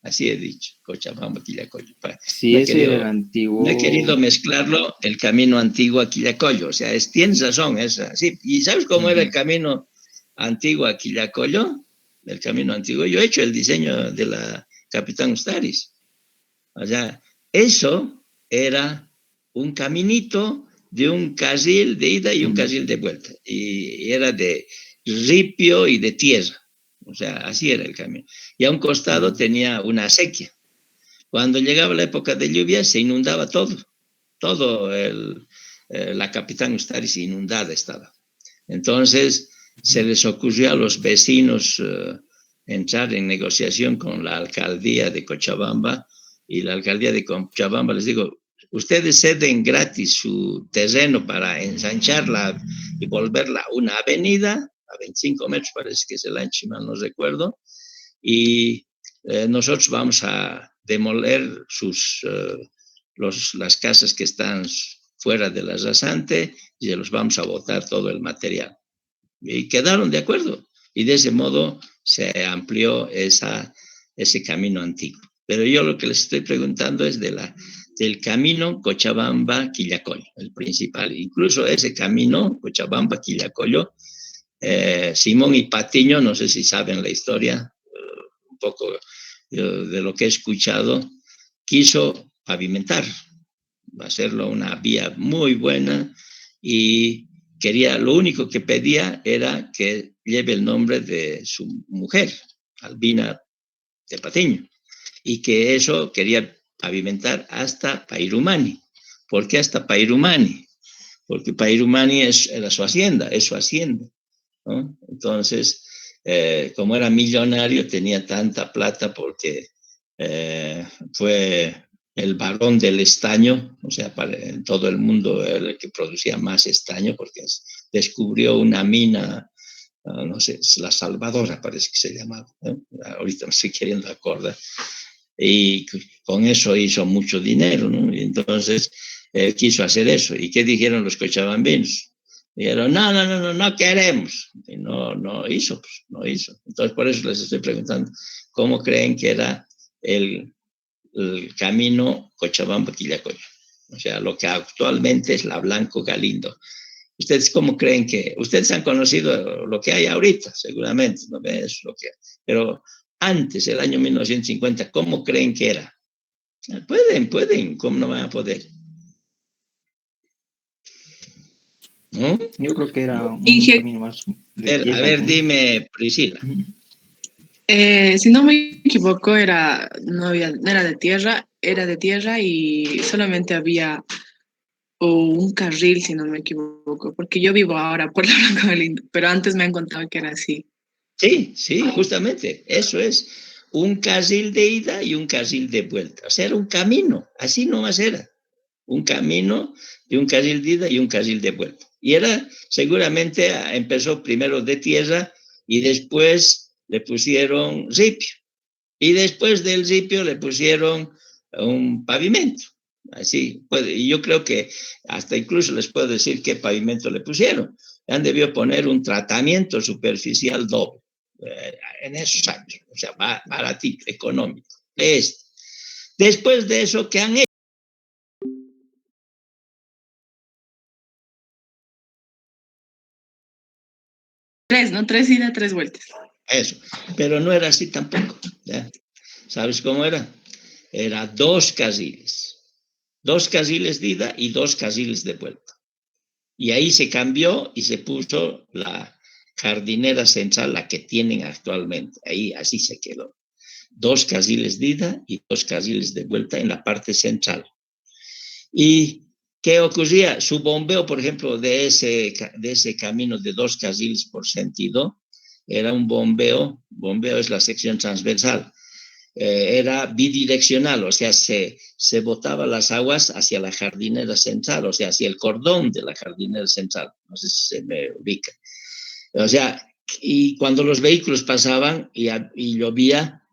Así he dicho, Cochabamba-Quillacollo. Sí, ese era el antiguo. No he querido mezclarlo, el camino antiguo a Quillacollo. O sea, tienes razón, es así. ¿Y sabes cómo era el camino antiguo a Quillacollo? El camino antiguo. Yo he hecho el diseño de la Capitán Ustaris. O sea, eso era un caminito de un carril de ida y un carril de vuelta. Y era de ripio y de tierra. O sea, así era el camino. Y a un costado tenía una acequia. Cuando llegaba la época de lluvia se inundaba todo. La Capitán Ustaris inundada estaba. Entonces se les ocurrió a los vecinos entrar en negociación con la alcaldía de Cochabamba, y la alcaldía de Cochabamba les digo, ustedes ceden gratis su terreno para ensancharla y volverla una avenida, a 25 metros parece que es el ancho, mal no recuerdo, y nosotros vamos a demoler las casas que están fuera de la rasante y se los vamos a botar todo el material. Y quedaron de acuerdo. Y de ese modo se amplió ese camino antiguo. Pero yo lo que les estoy preguntando es del camino Cochabamba-Quillacollo, el principal. Incluso ese camino Cochabamba-Quillacollo, Simón y Patiño, no sé si saben la historia, un poco de lo que he escuchado, quiso pavimentar, hacerlo una vía muy buena, y lo único que pedía era que lleve el nombre de su mujer, Albina de Patiño, y que eso quería pavimentar hasta Pairumani. ¿Por qué hasta Pairumani? Porque Pairumani era su hacienda, ¿no? Entonces, como era millonario, tenía tanta plata porque fue el varón del estaño, o sea, en todo el mundo el que producía más estaño, porque descubrió una mina, no sé, La Salvadora parece que se llamaba, ¿eh? Ahorita me estoy queriendo acordar, y con eso hizo mucho dinero, ¿no? Y entonces quiso hacer eso. ¿Y qué dijeron los cochabambinos? Dijeron, no queremos. Y no hizo, pues, no hizo. Entonces, por eso les estoy preguntando, ¿cómo creen que era el camino Cochabamba-Quillacollo? O sea, lo que actualmente es la Blanco Galindo. ¿Ustedes cómo creen que? Ustedes han conocido lo que hay ahorita, seguramente, ¿no ves? Pero antes, el año 1950, ¿cómo creen que era? Pueden, ¿cómo no van a poder? ¿No? Yo creo que era un camino más de tierra. A ver, dime, Priscila. Si no me equivoco, no era de tierra y solamente había un carril, si no me equivoco, porque yo vivo ahora por la Blanco Galindo, pero antes me han contado que era así. Sí, justamente, eso es, un carril de ida y un carril de vuelta. O sea, era un camino, así nomás era, un camino de un carril de ida y un carril de vuelta. Y seguramente empezó primero de tierra y después le pusieron ripio. Y después del ripio le pusieron un pavimento. Así, y yo creo que hasta incluso les puedo decir qué pavimento le pusieron. Han debido poner un tratamiento superficial doble en esos años, o sea, baratito, económico. Después de eso, ¿qué han hecho? ¿no? 3 ida, 3 vueltas. Eso, pero no era así tampoco, ¿ya? ¿Sabes cómo era? Era 2 carriles de ida y 2 carriles de vuelta. Y ahí se cambió y se puso la jardinera central, la que tienen actualmente. Ahí así se quedó. 2 carriles de ida y 2 carriles de vuelta en la parte central. ¿Y qué ocurría? Su bombeo, por ejemplo, de ese camino de 2 carriles por sentido, era un bombeo es la sección transversal, era bidireccional, o sea, se botaba las aguas hacia la jardinera central, o sea, hacia el cordón de la jardinera central, no sé si se me ubica. O sea, y cuando los vehículos pasaban y llovía,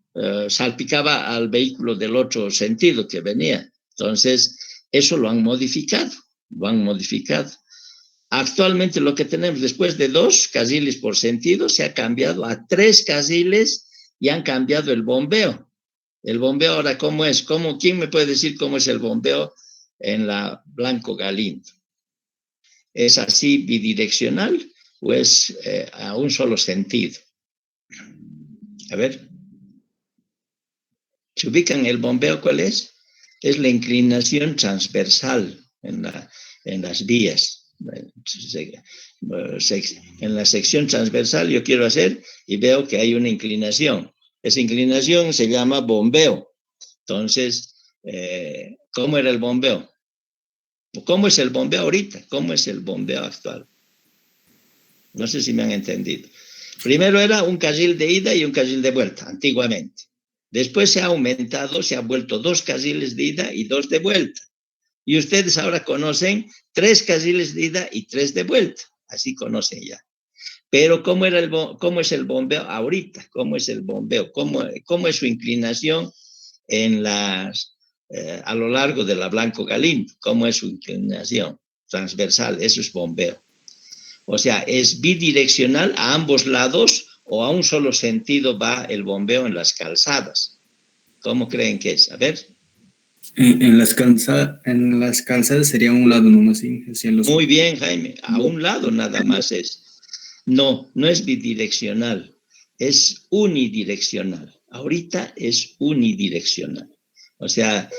salpicaba al vehículo del otro sentido que venía. Entonces, eso lo han modificado. Actualmente lo que tenemos después de 2 carriles por sentido se ha cambiado a 3 carriles y han cambiado el bombeo. El bombeo ahora, ¿cómo es? ¿Quién me puede decir cómo es el bombeo en la Blanco Galindo? ¿Es así bidireccional o es a un solo sentido? A ver. ¿Se ubican el bombeo cuál es? Es la inclinación transversal en las vías. En la sección transversal yo quiero hacer y veo que hay una inclinación. Esa inclinación se llama bombeo. Entonces, ¿cómo era el bombeo? ¿Cómo es el bombeo ahorita? ¿Cómo es el bombeo actual? No sé si me han entendido. Primero era un carril de ida y un carril de vuelta, antiguamente. Después se ha aumentado, se ha vuelto 2 carriles de ida y 2 de vuelta. Y ustedes ahora conocen 3 carriles de ida y 3 de vuelta. Así conocen ya. Pero ¿cómo es el bombeo ahorita? ¿Cómo es el bombeo? ¿Cómo es su inclinación a lo largo de la Blanco Galindo? ¿Cómo es su inclinación transversal? Eso es bombeo. O sea, es bidireccional a ambos lados o a un solo sentido va el bombeo en las calzadas. ¿Cómo creen que es? A ver. En las calzadas sería un lado nomás. ¿Sí? Muy bien, Jaime. A un lado nada más es. No es bidireccional. Es unidireccional. Ahorita es unidireccional. O sea,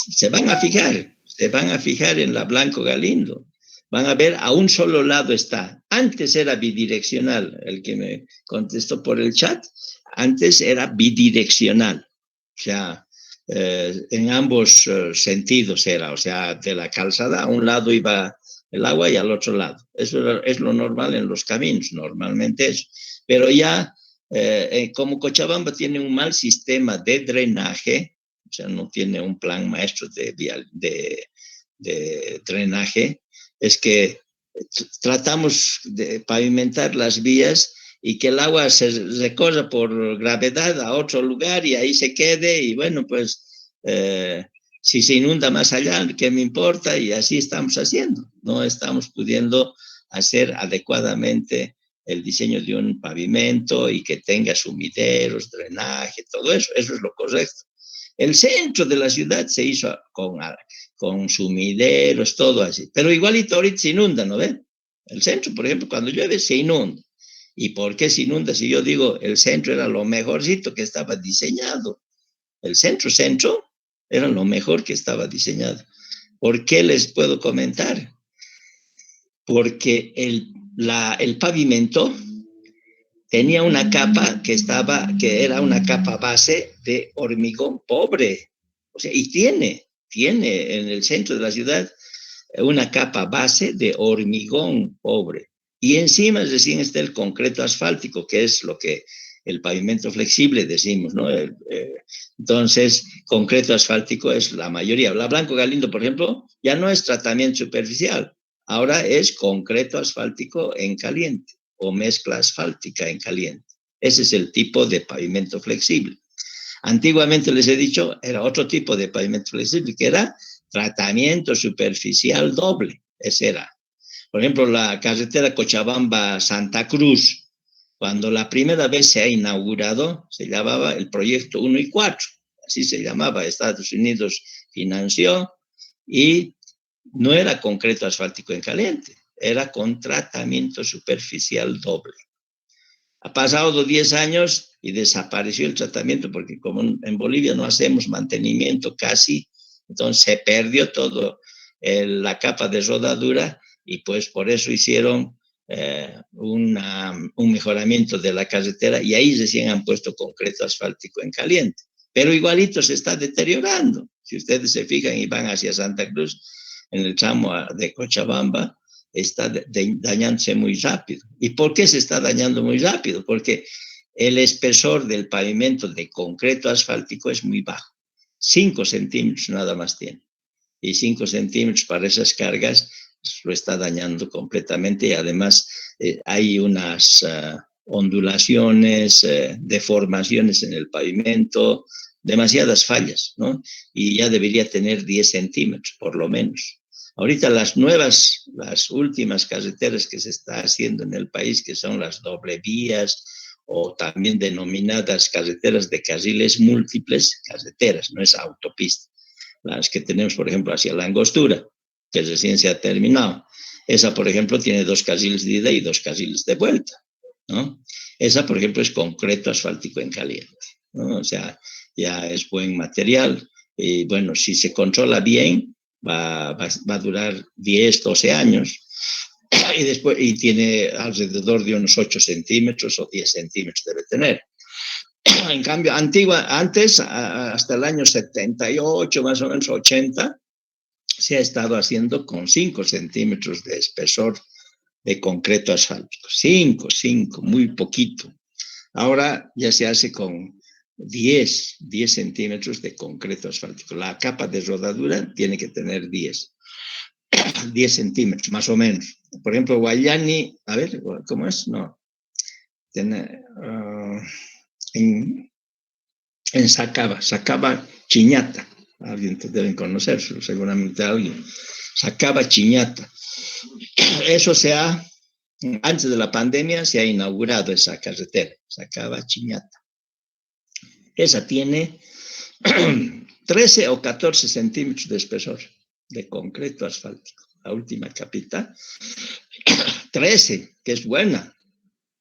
se van a fijar en la Blanco Galindo. Van a ver, a un solo lado está. Antes era bidireccional, el que me contestó por el chat. Antes era bidireccional. O sea, en ambos sentidos era. O sea, de la calzada a un lado iba el agua y al otro lado. Eso es lo normal en los caminos, normalmente eso. Pero ya, como Cochabamba tiene un mal sistema de drenaje, o sea, no tiene un plan maestro de drenaje, es que tratamos de pavimentar las vías y que el agua se recorra por gravedad a otro lugar y ahí se quede y bueno, pues si se inunda más allá, ¿qué me importa? Y así estamos haciendo. No estamos pudiendo hacer adecuadamente el diseño de un pavimento y que tenga sumideros, drenaje, todo eso. Eso es lo correcto. El centro de la ciudad se hizo con sumideros, todo así. Pero igualito ahorita se inunda, ¿no ven? El centro, por ejemplo, cuando llueve se inunda. ¿Y por qué se inunda? Si yo digo, el centro era lo mejorcito que estaba diseñado. El centro era lo mejor que estaba diseñado. ¿Por qué les puedo comentar? Porque el pavimento tenía una capa que era una capa base de hormigón pobre. O sea, y tiene en el centro de la ciudad una capa base de hormigón pobre. Y encima recién está el concreto asfáltico, que es lo que el pavimento flexible decimos, ¿no? Entonces, concreto asfáltico es la mayoría. La Blanco Galindo, por ejemplo, ya no es tratamiento superficial, ahora es concreto asfáltico en caliente o mezcla asfáltica en caliente. Ese es el tipo de pavimento flexible. Antiguamente les he dicho, era otro tipo de pavimento flexible, que era tratamiento superficial doble. Ese era. Por ejemplo, la carretera Cochabamba-Santa Cruz, cuando la primera vez se ha inaugurado, se llamaba el proyecto 1 y 4, así se llamaba. Estados Unidos financió y no era concreto asfáltico en caliente, era con tratamiento superficial doble. Ha pasado 10 años y desapareció el tratamiento porque como en Bolivia no hacemos mantenimiento casi, entonces se perdió todo la capa de rodadura y pues por eso hicieron un mejoramiento de la carretera y ahí recién han puesto concreto asfáltico en caliente. Pero igualito se está deteriorando. Si ustedes se fijan y van hacia Santa Cruz, en el tramo de Cochabamba, está dañándose muy rápido. ¿Y por qué se está dañando muy rápido? Porque el espesor del pavimento de concreto asfáltico es muy bajo. 5 centímetros nada más tiene. Y 5 centímetros para esas cargas lo está dañando completamente y además hay unas ondulaciones, deformaciones en el pavimento, demasiadas fallas, ¿no? Y ya debería tener 10 centímetros, por lo menos. Ahorita las últimas carreteras que se está haciendo en el país, que son las doble vías o también denominadas carreteras de carriles múltiples, carreteras, no es autopista. Las que tenemos, por ejemplo, hacia la Angostura, que recién se ha terminado. Esa, por ejemplo, tiene 2 carriles de ida y 2 carriles de vuelta, ¿no? Esa, por ejemplo, es concreto asfáltico en caliente, ¿no? O sea, ya es buen material y bueno, si se controla bien, va a durar 10, 12 años y tiene alrededor de unos 8 centímetros o 10 centímetros debe tener. En cambio, antes, hasta el año 78, más o menos 80, se ha estado haciendo con 5 centímetros de espesor de concreto asfáltico. 5, muy poquito. Ahora ya se hace con 10 centímetros de concreto asfáltico. La capa de rodadura tiene que tener 10 centímetros, más o menos. Por ejemplo, Guayani, a ver, ¿cómo es? No. Tiene, en Sacaba Chiñata. Alguien te deben conocer, seguramente alguien. Sacaba Chiñata. Eso antes de la pandemia se ha inaugurado esa carretera, Sacaba Chiñata. Esa tiene 13 o 14 centímetros de espesor de concreto asfáltico. La última capita, 13, que es buena.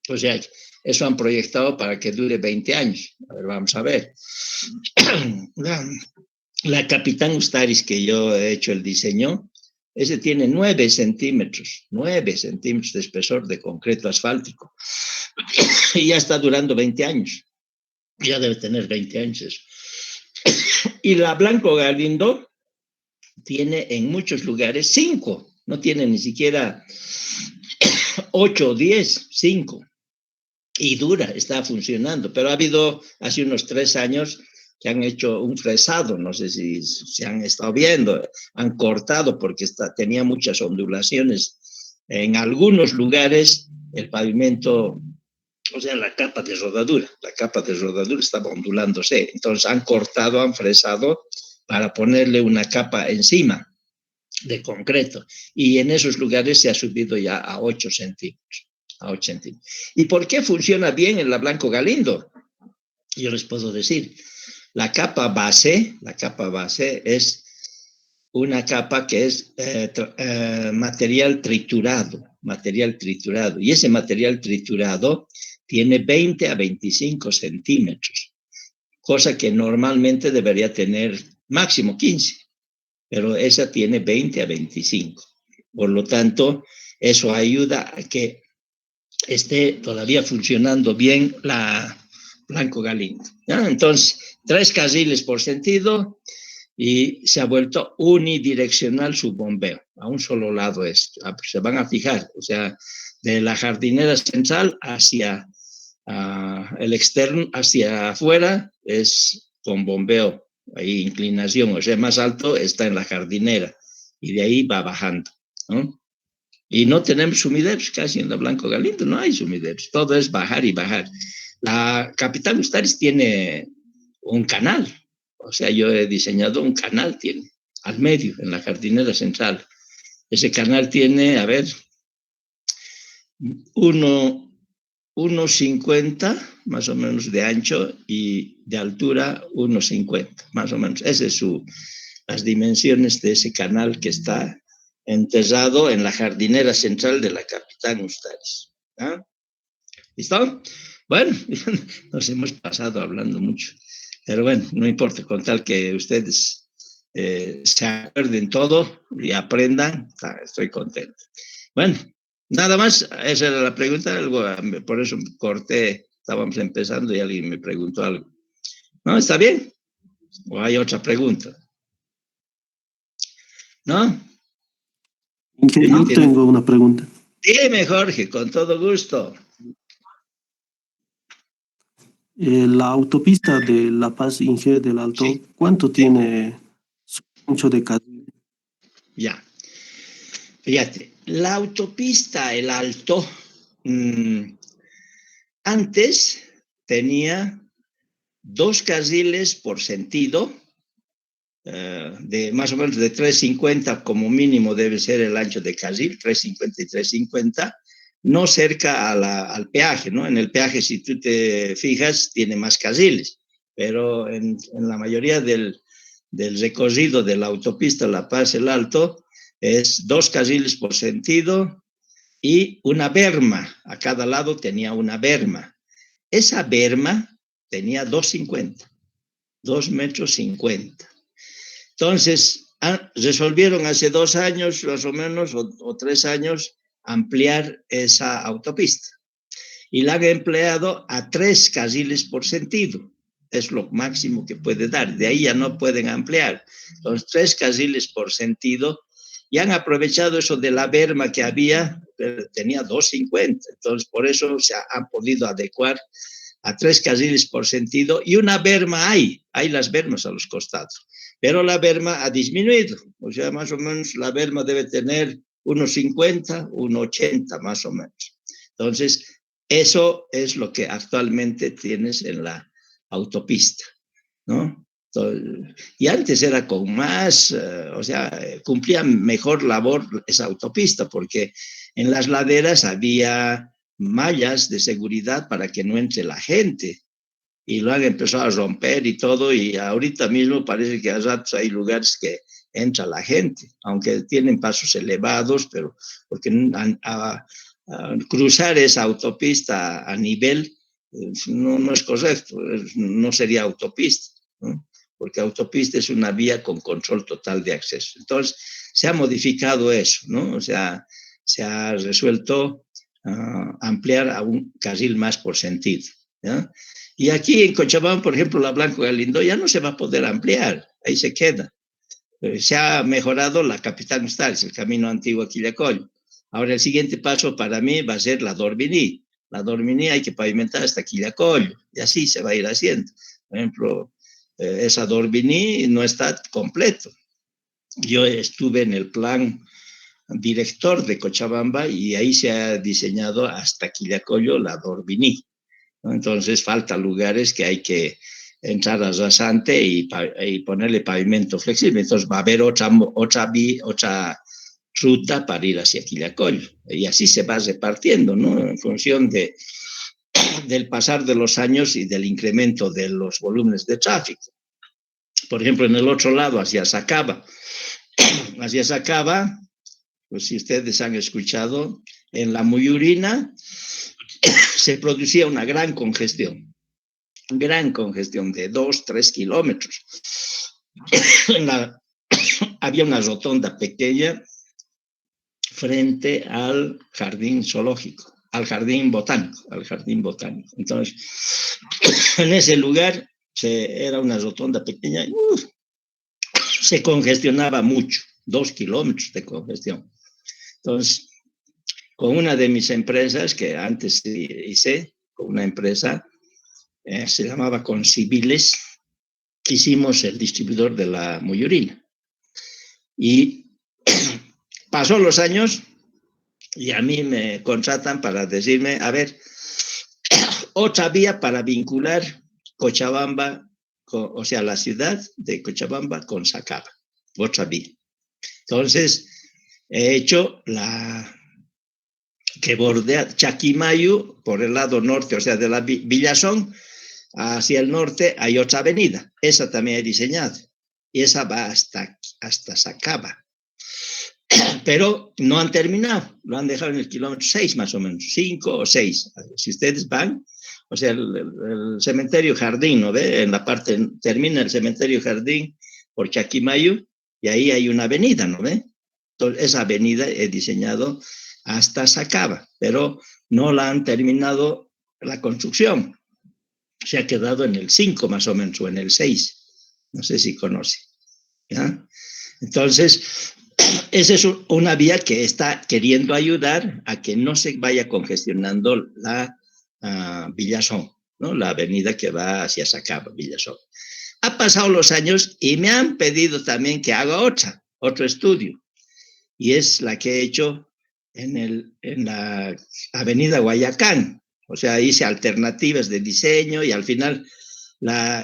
O sea, eso han proyectado para que dure 20 años. A ver, vamos a ver. La Capitán Ustaris, que yo he hecho el diseño, ese tiene 9 centímetros de espesor de concreto asfáltico. Y ya está durando 20 años. Ya debe tener 20 años eso. Y la Blanco Galindo tiene en muchos lugares 5. No tiene ni siquiera 8 o 10, 5. Y dura, está funcionando. Pero ha habido hace unos 3 años que han hecho un fresado, no sé si se han estado viendo, han cortado porque tenía muchas ondulaciones. En algunos lugares el pavimento, o sea, la capa de rodadura estaba ondulándose. Entonces han cortado, han fresado para ponerle una capa encima de concreto. Y en esos lugares se ha subido ya a 8 centímetros. ¿Y por qué funciona bien en la Blanco Galindo? Yo les puedo decir. La capa base es una capa que es material triturado. Y ese material triturado tiene 20 a 25 centímetros, cosa que normalmente debería tener máximo 15, pero esa tiene 20 a 25. Por lo tanto, eso ayuda a que esté todavía funcionando bien la Blanco Galindo, ¿ya? Entonces, 3 carriles por sentido y se ha vuelto unidireccional su bombeo, a un solo lado se van a fijar, o sea, de la jardinera central hacia el externo, hacia afuera, es con bombeo, hay inclinación, o sea, más alto está en la jardinera y de ahí va bajando, ¿no? Y no tenemos sumideros casi en la Blanco Galindo, no hay sumideros, todo es bajar y bajar. La Capitán Ustaris tiene un canal, o sea, yo he diseñado un canal, tiene al medio, en la jardinera central. Ese canal tiene, a ver, 1,50 más o menos de ancho y de altura 1,50 más o menos. Esas son las dimensiones de ese canal que está enterrado en la jardinera central de la Capitán Ustaris. ¿Ah? ¿Listo? Bueno, nos hemos pasado hablando mucho, pero bueno, no importa, con tal que ustedes se acuerden todo y aprendan, estoy contento. Bueno, nada más, esa era la pregunta, por eso corté, estábamos empezando y alguien me preguntó algo. ¿No? ¿Está bien? ¿O hay otra pregunta? ¿No? Yo tengo una pregunta. Dime, Jorge, con todo gusto. La autopista de La Paz Inge del Alto, sí. ¿Cuánto tiene su ancho de carril? Ya. Fíjate, la autopista El Alto antes tenía 2 carriles por sentido, de más o menos de 350 como mínimo debe ser el ancho de carril, 350 y 350, no cerca al peaje, ¿no? En el peaje, si tú te fijas, tiene más carriles, pero en la mayoría del recorrido de la autopista La Paz El Alto es 2 carriles por sentido y una berma, a cada lado tenía una berma. Esa berma tenía 2,50, 2,50 metros. Entonces, resolvieron hace 2 años, más o menos, o 3 años, ampliar esa autopista. Y la han empleado a 3 carriles por sentido. Es lo máximo que puede dar. De ahí ya no pueden ampliar. Los 3 carriles por sentido. Y han aprovechado eso de la berma que había, tenía 2,50. Entonces, por eso se han podido adecuar a 3 carriles por sentido. Y una berma hay las bermas a los costados. Pero la berma ha disminuido. O sea, más o menos la berma debe tener 1,50, 1,80 más o menos. Entonces, eso es lo que actualmente tienes en la autopista, ¿no? Entonces, y antes era con más, o sea, cumplía mejor labor esa autopista, porque en las laderas había mallas de seguridad para que no entre la gente. Y lo han empezado a romper y todo, y ahorita mismo parece que a ratos hay lugares que entra la gente, aunque tienen pasos elevados, pero porque a cruzar esa autopista a nivel no es correcto, no sería autopista, ¿no? Porque autopista es una vía con control total de acceso. Entonces, se ha modificado eso, ¿no? O sea, se ha resuelto ampliar a un carril más por sentido, ¿ya? Y aquí en Cochabamba, por ejemplo, la Blanco Galindo ya no se va a poder ampliar, ahí se queda. Se ha mejorado la Capitán Ustaris, el camino antiguo a Quillacollo. Ahora el siguiente paso para mí va a ser la Dorminí. La Dorminí hay que pavimentar hasta Quillacollo, y así se va a ir haciendo. Por ejemplo, esa Dorminí no está completo. Yo estuve en el plan director de Cochabamba y ahí se ha diseñado hasta Quillacollo la Dorminí, ¿no? Entonces faltan lugares que hay que entrar a rasante y ponerle pavimento flexible. Entonces va a haber otra ruta para ir hacia Quillacollo. Y así se va repartiendo, ¿no? En función del pasar de los años y del incremento de los volúmenes de tráfico. Por ejemplo, en el otro lado, hacia Sacaba, pues si ustedes han escuchado, en la Muyurina se producía una gran congestión de 2-3 kilómetros. Había una rotonda pequeña frente al jardín zoológico, al jardín botánico. Entonces, en ese lugar era una rotonda pequeña, se congestionaba mucho, 2 kilómetros de congestión. Entonces, con una de mis empresas que antes hice, con una empresa, se llamaba Concibiles, hicimos el distribuidor de la Muyurina. Y pasó los años y a mí me contratan para decirme, a ver, otra vía para vincular Cochabamba, o sea, la ciudad de Cochabamba con Sacaba. otra vía. Entonces, he hecho que bordea Chaquimayo por el lado norte, o sea, de la Villazón hacia el norte hay otra avenida. Esa también he diseñado. Y esa va hasta Sacaba. Pero no han terminado, lo han dejado en el kilómetro 6 más o menos, 5 o 6. Si ustedes van, o sea, el cementerio Jardín, ¿no ve? En la parte, termina el cementerio Jardín por Chaquimayo y ahí hay una avenida, ¿no ve? Entonces, esa avenida he diseñado hasta Sacaba, pero no la han terminado la construcción. Se ha quedado en el 5 más o menos, o en el 6. No sé si conoce. ¿Ya? Entonces, esa es una vía que está queriendo ayudar a que no se vaya congestionando la Villazón, ¿no? La avenida que va hacia Sacaba, Villazón. Ha pasado los años y me han pedido también que haga otro estudio. Y es la que he hecho en la avenida Guayacán. O sea, hice alternativas de diseño y al final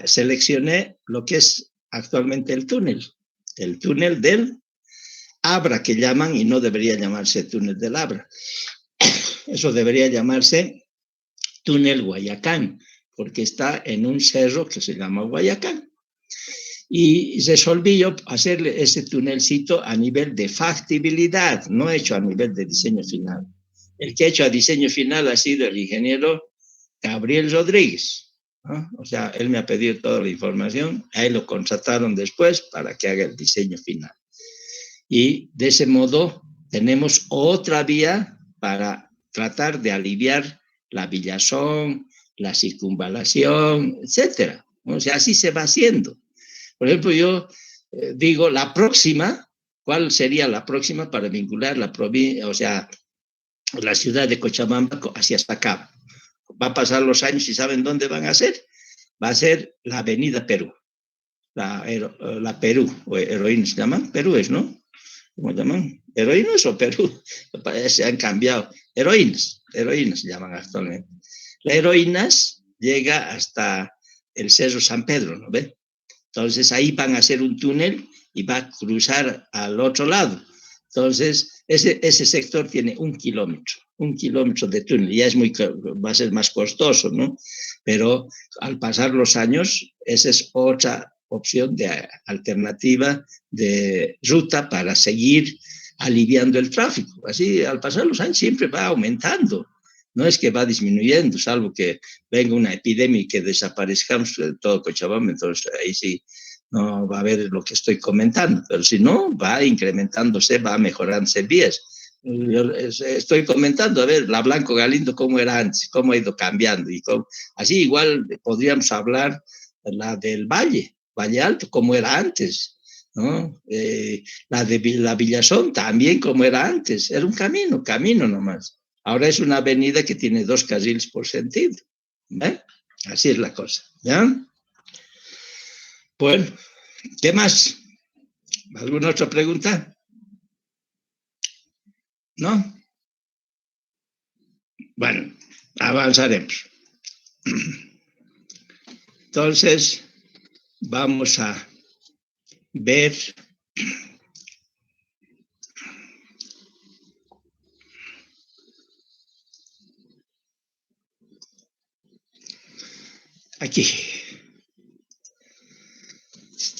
seleccioné lo que es actualmente el túnel del Abra, que llaman, y no debería llamarse túnel del Abra. Eso debería llamarse túnel Guayacán, porque está en un cerro que se llama Guayacán. Y resolví yo hacerle ese túnelcito a nivel de factibilidad, no hecho a nivel de diseño final. El que ha hecho a diseño final ha sido el ingeniero Gabriel Rodríguez, ¿no? O sea, él me ha pedido toda la información, a él lo contrataron después para que haga el diseño final. Y de ese modo tenemos otra vía para tratar de aliviar la Villazón, la circunvalación, etcétera. O sea, así se va haciendo. Por ejemplo, yo digo, la próxima, ¿cuál sería la próxima para vincular la provincia, o sea, la ciudad de Cochabamba hacia Sacaba? Va a pasar los años y ¿saben dónde van a ser? Va a ser la Avenida Perú, la Perú, o Heroínas se llaman, Perú es, ¿no? ¿Cómo llaman? ¿Heroínas o Perú? Se han cambiado. Heroínas se llaman actualmente. La Heroínas llega hasta el Cerro San Pedro, ¿no ve? Entonces ahí van a hacer un túnel y va a cruzar al otro lado. Entonces ese sector tiene 1 kilómetro de túnel. Ya va a ser más costoso, ¿no? Pero al pasar los años, esa es otra opción de alternativa de ruta para seguir aliviando el tráfico. Así, al pasar los años siempre va aumentando. No es que va disminuyendo, salvo que venga una epidemia y que desaparezcamos de todo Cochabamba, entonces ahí sí no va a haber lo que estoy comentando, pero si no, va incrementándose, va mejorándose vías. Yo estoy comentando, a ver, la Blanco Galindo, cómo era antes, cómo ha ido cambiando, y así igual podríamos hablar la del Valle Alto, cómo era antes, ¿no? La de la Villazón también, como era antes, era un camino nomás. Ahora es una avenida que tiene 2 carriles por sentido. ¿Ve? Así es la cosa. ¿Ya? Bueno, ¿qué más? ¿Alguna otra pregunta? ¿No? Bueno, avanzaremos. Entonces, vamos a ver aquí.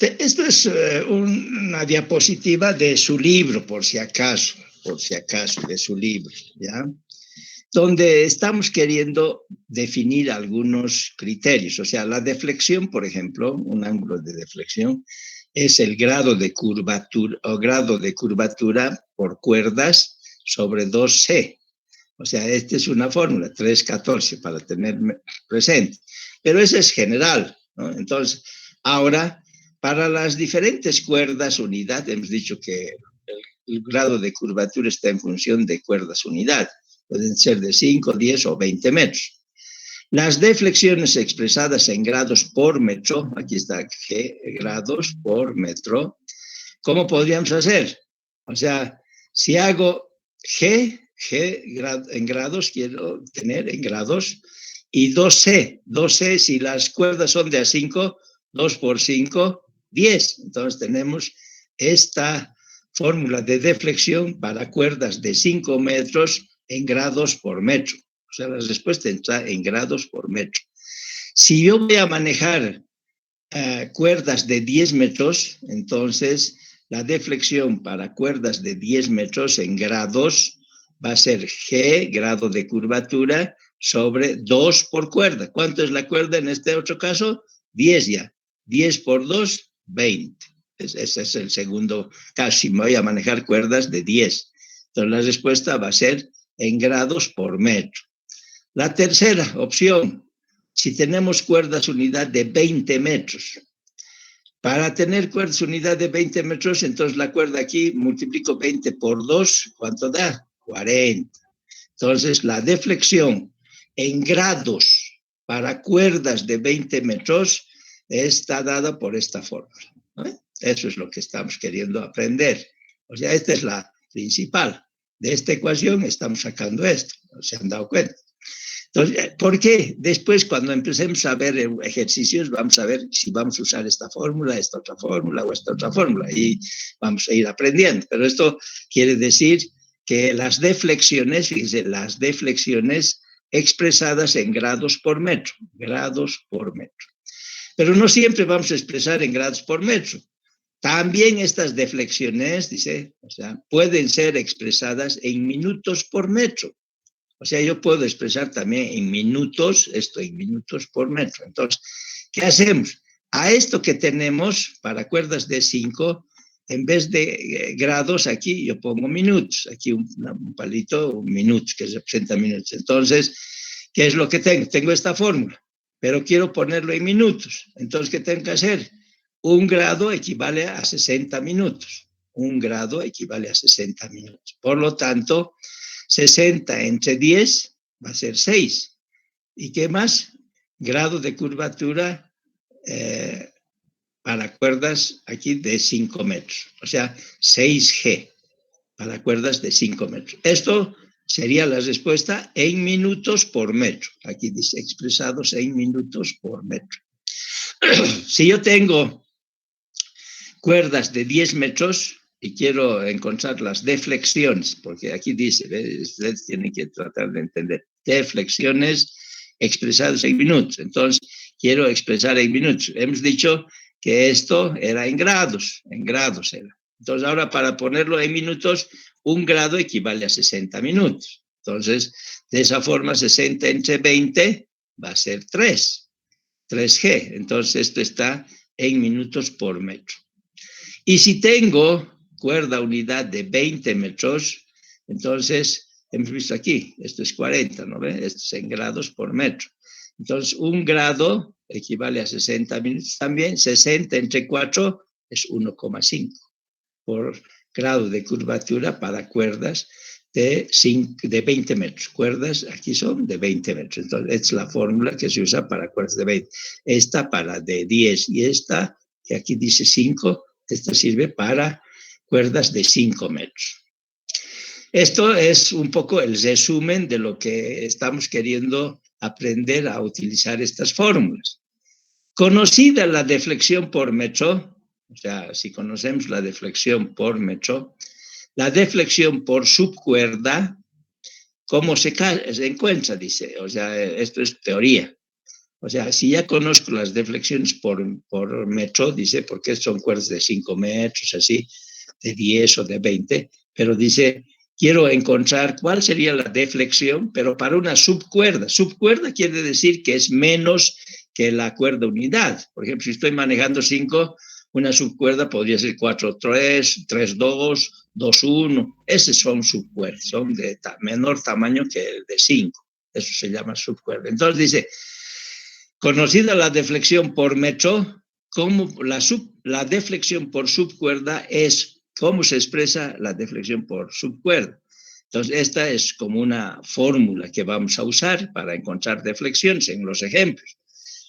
Esto es una diapositiva de su libro, por si acaso, de su libro, ¿ya? Donde estamos queriendo definir algunos criterios. O sea, la deflexión, por ejemplo, un ángulo de deflexión, es el grado de curvatura por cuerdas sobre 2C. O sea, esta es una fórmula, 3,14, para tener presente. Pero esa es general, ¿no? Entonces, ahora, para las diferentes cuerdas unidad, hemos dicho que el grado de curvatura está en función de cuerdas unidad. Pueden ser de 5, 10 o 20 metros. Las deflexiones expresadas en grados por metro, aquí está G, grados por metro, ¿cómo podríamos hacer? O sea, si hago G en grados, quiero tener en grados, y 2C, si las cuerdas son de A5, 2 por 5, 10. Entonces tenemos esta fórmula de deflexión para cuerdas de 5 metros en grados por metro. O sea, la respuesta está en grados por metro. Si yo voy a manejar cuerdas de 10 metros, entonces la deflexión para cuerdas de 10 metros en grados va a ser G, grado de curvatura, sobre 2 por cuerda. ¿Cuánto es la cuerda en este otro caso? 10 ya. 10 por 2, 20. Ese es el segundo caso. Si me voy a manejar cuerdas de 10. Entonces la respuesta va a ser en grados por metro. La tercera opción, si tenemos cuerdas unidad de 20 metros. Para tener cuerdas unidad de 20 metros, entonces la cuerda aquí multiplico 20 por 2, ¿cuánto da? 40. Entonces la deflexión en grados para cuerdas de 20 metros está dada por esta fórmula, ¿no? Eso es lo que estamos queriendo aprender. O sea, esta es la principal. De esta ecuación estamos sacando esto, ¿no? ¿Se han dado cuenta? Entonces, ¿por qué? Después, cuando empecemos a ver ejercicios, vamos a ver si vamos a usar esta fórmula, esta otra fórmula o esta otra fórmula, y vamos a ir aprendiendo. Pero esto quiere decir que las deflexiones, fíjense, las deflexiones expresadas en grados por metro, grados por metro. Pero no siempre vamos a expresar en grados por metro. También estas deflexiones, dice, o sea, pueden ser expresadas en minutos por metro. O sea, yo puedo expresar también en minutos, esto en minutos por metro. Entonces, ¿qué hacemos? A esto que tenemos para cuerdas de 5, en vez de grados, aquí yo pongo minutos. Aquí un palito, minutos, que representa minutos. Entonces, ¿qué es lo que tengo? Tengo esta fórmula, pero quiero ponerlo en minutos. Entonces, ¿qué tengo que hacer? Un grado equivale a 60 minutos. Un grado equivale a 60 minutos. Por lo tanto, 60 entre 10 va a ser 6. ¿Y qué más? Grado de curvatura para cuerdas aquí de 5 metros. O sea, 6G para cuerdas de 5 metros. Esto sería la respuesta en minutos por metro. Aquí dice expresados en minutos por metro. Si yo tengo cuerdas de 10 metros y quiero encontrar las deflexiones, porque aquí dice, ustedes tienen que tratar de entender, deflexiones expresadas en minutos. Entonces, quiero expresar en minutos. Hemos dicho que esto era en grados era. Entonces, ahora para ponerlo en minutos, un grado equivale a 60 minutos. Entonces, de esa forma, 60 entre 20 va a ser 3G. Entonces, esto está en minutos por metro. Y si tengo cuerda unidad de 20 metros, entonces, hemos visto aquí, esto es 40, ¿no ve? Esto es en grados por metro. Entonces, un grado equivale a 60 minutos también. 60 entre 4 es 1,5 por grado de curvatura para cuerdas de 20 metros. Cuerdas aquí son de 20 metros. Entonces, esta es la fórmula que se usa para cuerdas de 20. Esta para de 10 y esta, que aquí dice 5, esta sirve para cuerdas de 5 metros. Esto es un poco el resumen de lo que estamos queriendo aprender a utilizar estas fórmulas. Conocida la deflexión por metro, o sea, si conocemos la deflexión por metro, la deflexión por subcuerda, ¿cómo se encuentra? Dice, o sea, esto es teoría. O sea, si ya conozco las deflexiones por metro, dice, porque son cuerdas de 5 metros, así, de 10 o de 20, pero dice, quiero encontrar cuál sería la deflexión, pero para una subcuerda. Subcuerda quiere decir que es menos que la cuerda unidad. Por ejemplo, si estoy manejando 5, una subcuerda podría ser 4-3, 3-2, 2-1. Esas son subcuerdas, son de menor tamaño que el de 5. Eso se llama subcuerda. Entonces dice, conocida la deflexión por metro, como la deflexión por subcuerda es cómo se expresa la deflexión por subcuerda. Entonces, esta es como una fórmula que vamos a usar para encontrar deflexiones en los ejemplos.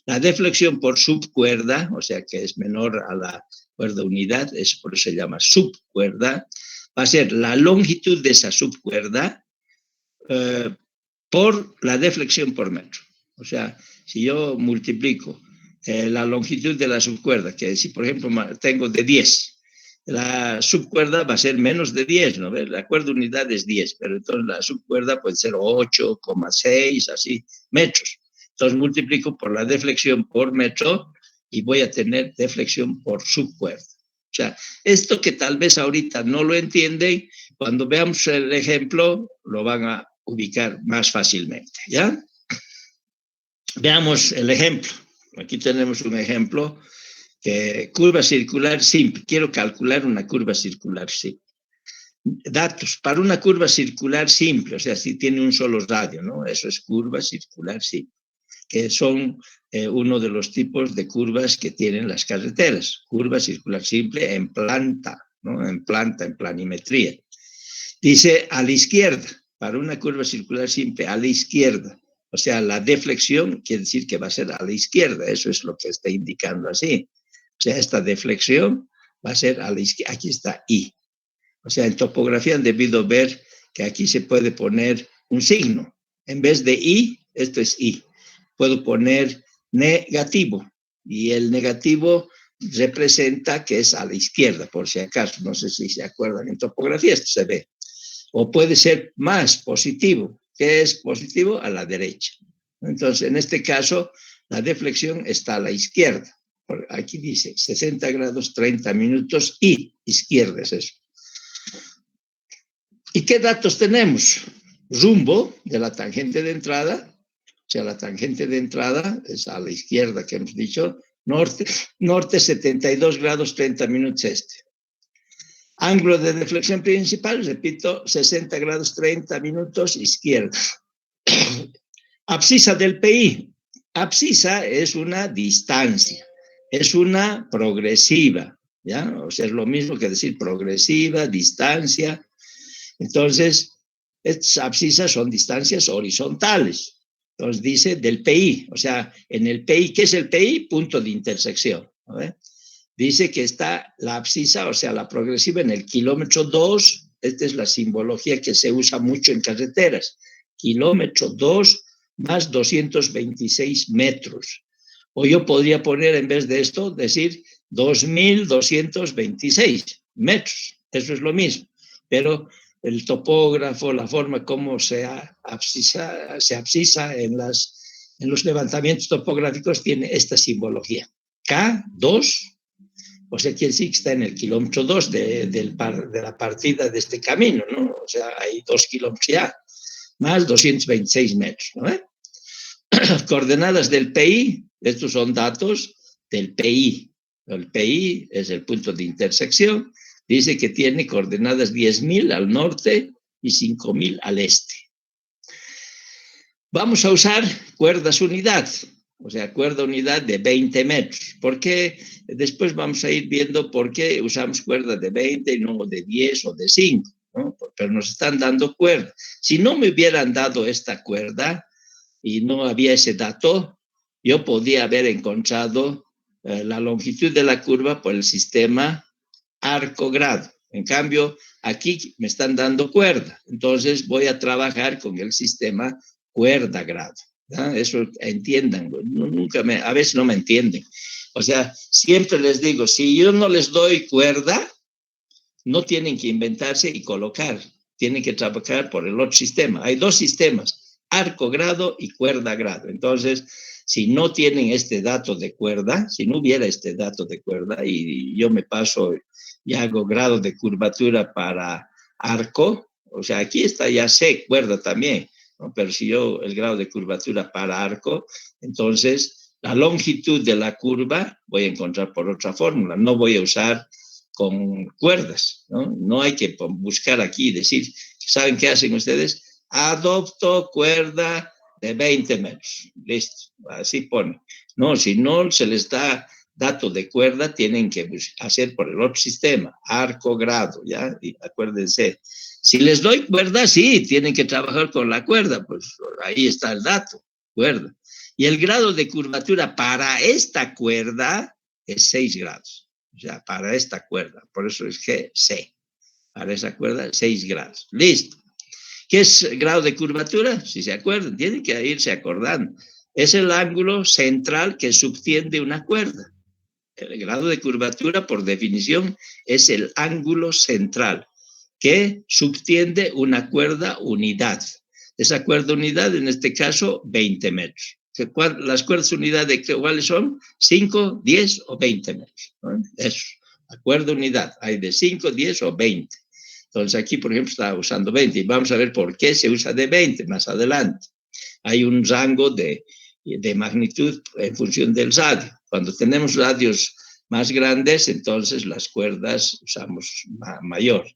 La deflexión por subcuerda, o sea que es menor a la cuerda unidad, por eso se llama subcuerda, va a ser la longitud de esa subcuerda por la deflexión por metro. O sea, si yo multiplico la longitud de la subcuerda, que si por ejemplo tengo de 10, la subcuerda va a ser menos de 10, ¿no? La cuerda unidad es 10, pero entonces la subcuerda puede ser 8,6, así, metros. Entonces multiplico por la deflexión por metro y voy a tener deflexión por subcuerda. O sea, esto que tal vez ahorita no lo entienden, cuando veamos el ejemplo, lo van a ubicar más fácilmente, ¿ya? Veamos el ejemplo. Aquí tenemos un ejemplo que curva circular simple. Quiero calcular una curva circular simple. Datos para una curva circular simple, o sea, si tiene un solo radio, ¿no? Eso es curva circular simple, que son uno de los tipos de curvas que tienen las carreteras. Curva circular simple en planta, ¿no? En planta, en planimetría. Dice a la izquierda, para una curva circular simple, a la izquierda. O sea, la deflexión quiere decir que va a ser a la izquierda. Eso es lo que está indicando así. O sea, esta deflexión va a ser a la izquierda. Aquí está I. O sea, en topografía han debido ver que aquí se puede poner un signo. En vez de I, esto es I. Puedo poner negativo. Y el negativo representa que es a la izquierda, por si acaso. No sé si se acuerdan, en topografía esto se ve. O puede ser más positivo. ¿Qué es positivo? A la derecha. Entonces, en este caso, la deflexión está a la izquierda. Aquí dice 60 grados, 30 minutos y izquierda es eso. ¿Y qué datos tenemos? Rumbo de la tangente de entrada, o sea, la tangente de entrada es a la izquierda que hemos dicho, norte 72 grados, 30 minutos este. Ángulo de deflexión principal, repito, 60 grados, 30 minutos izquierda. Abscisa del PI. Abscisa es una distancia, es una progresiva, ¿ya? O sea, es lo mismo que decir progresiva, distancia. Entonces, estas abscisas son distancias horizontales. Entonces dice del PI, o sea, en el PI, ¿qué es el PI? Punto de intersección. ¿No? Dice que está la abscisa, o sea, la progresiva en el kilómetro 2, esta es la simbología que se usa mucho en carreteras, kilómetro 2 más 226 metros. O yo podría poner en vez de esto, decir 2.226 metros, eso es lo mismo, pero el topógrafo, la forma como se abscisa en los levantamientos topográficos tiene esta simbología. K2, o sea, quiere decir que está en el kilómetro 2 de la partida de este camino, ¿no? O sea, hay 2 kilómetros ya, más 226 metros, ¿no? Coordenadas del PI, estos son datos del PI. El PI es el punto de intersección, dice que tiene coordenadas 10.000 al norte y 5.000 al este. Vamos a usar cuerdas unidad, o sea, cuerda unidad de 20 metros. ¿Por qué? Después vamos a ir viendo por qué usamos cuerda de 20 y no de 10 o de 5, ¿no? Pero nos están dando cuerda. Si no me hubieran dado esta cuerda y no había ese dato, yo podía haber encontrado la longitud de la curva por el sistema arco-grado. En cambio, aquí me están dando cuerda. Entonces voy a trabajar con el sistema cuerda-grado. ¿Ya? Eso entiendan. A veces no me entienden. O sea, siempre les digo, si yo no les doy cuerda, no tienen que inventarse y colocar. Tienen que trabajar por el otro sistema. Hay dos sistemas, arco-grado y cuerda-grado. Entonces, si no tienen este dato de cuerda, si no hubiera este dato de cuerda y yo me paso y hago grado de curvatura para arco, o sea, aquí está ya sé cuerda también, ¿no? Pero si yo el grado de curvatura para arco, entonces la longitud de la curva voy a encontrar por otra fórmula, no voy a usar con cuerdas, ¿no? No hay que buscar aquí y decir, ¿saben qué hacen ustedes? Adopto cuerda de 20 metros, listo, así pone. No, si no se les da dato de cuerda, tienen que hacer por el otro sistema, arco, grado, ¿ya? Y acuérdense, si les doy cuerda, sí, tienen que trabajar con la cuerda, pues ahí está el dato, cuerda. Y el grado de curvatura para esta cuerda es 6 grados, o sea, para esta cuerda, por eso es que C, para esa cuerda 6 grados, listo. ¿Qué es grado de curvatura? Si se acuerdan, tienen que irse acordando. Es el ángulo central que subtiende una cuerda. El grado de curvatura, por definición, es el ángulo central que subtiende una cuerda unidad. Esa cuerda unidad, en este caso, 20 metros. Las cuerdas unidad, ¿cuáles son? 5, 10 o 20 metros, ¿no? Eso, la cuerda unidad. Hay de 5, 10 o 20. Entonces, aquí, por ejemplo, está usando 20. Y vamos a ver por qué se usa de 20 más adelante. Hay un rango de magnitud en función del radio. Cuando tenemos radios más grandes, entonces las cuerdas usamos mayor.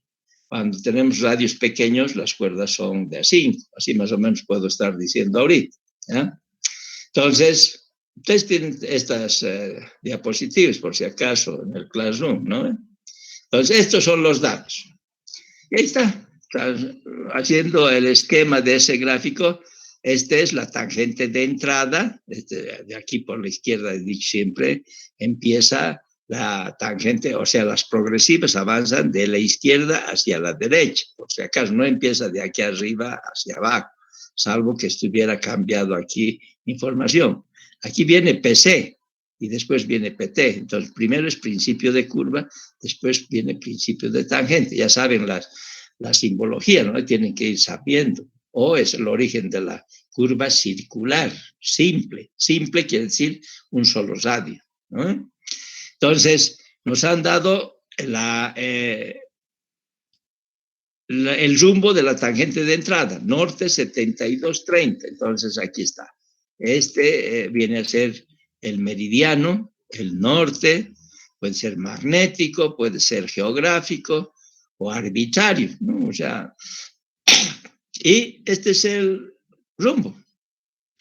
Cuando tenemos radios pequeños, las cuerdas son de 5. Así más o menos puedo estar diciendo ahorita, ¿eh? Entonces, ustedes tienen estas diapositivas, por si acaso, en el Classroom, ¿no? Entonces, estos son los datos. Y ahí está haciendo el esquema de ese gráfico. Esta es la tangente de entrada. De aquí por la izquierda, he dicho siempre, empieza la tangente, o sea, las progresivas avanzan de la izquierda hacia la derecha. Por si acaso, no empieza de aquí arriba hacia abajo, salvo que estuviera cambiado aquí información. Aquí viene PC y después viene PT. Entonces, primero es principio de curva, después viene principio de tangente. Ya saben la simbología, ¿no? Tienen que ir sabiendo. O es el origen de la curva circular, simple. Simple quiere decir un solo radio, ¿no? Entonces, nos han dado el rumbo de la tangente de entrada, norte 72,30. Entonces, aquí está. Viene a ser el meridiano, el norte, puede ser magnético, puede ser geográfico o arbitrario, ¿no? O sea, y este es el rumbo.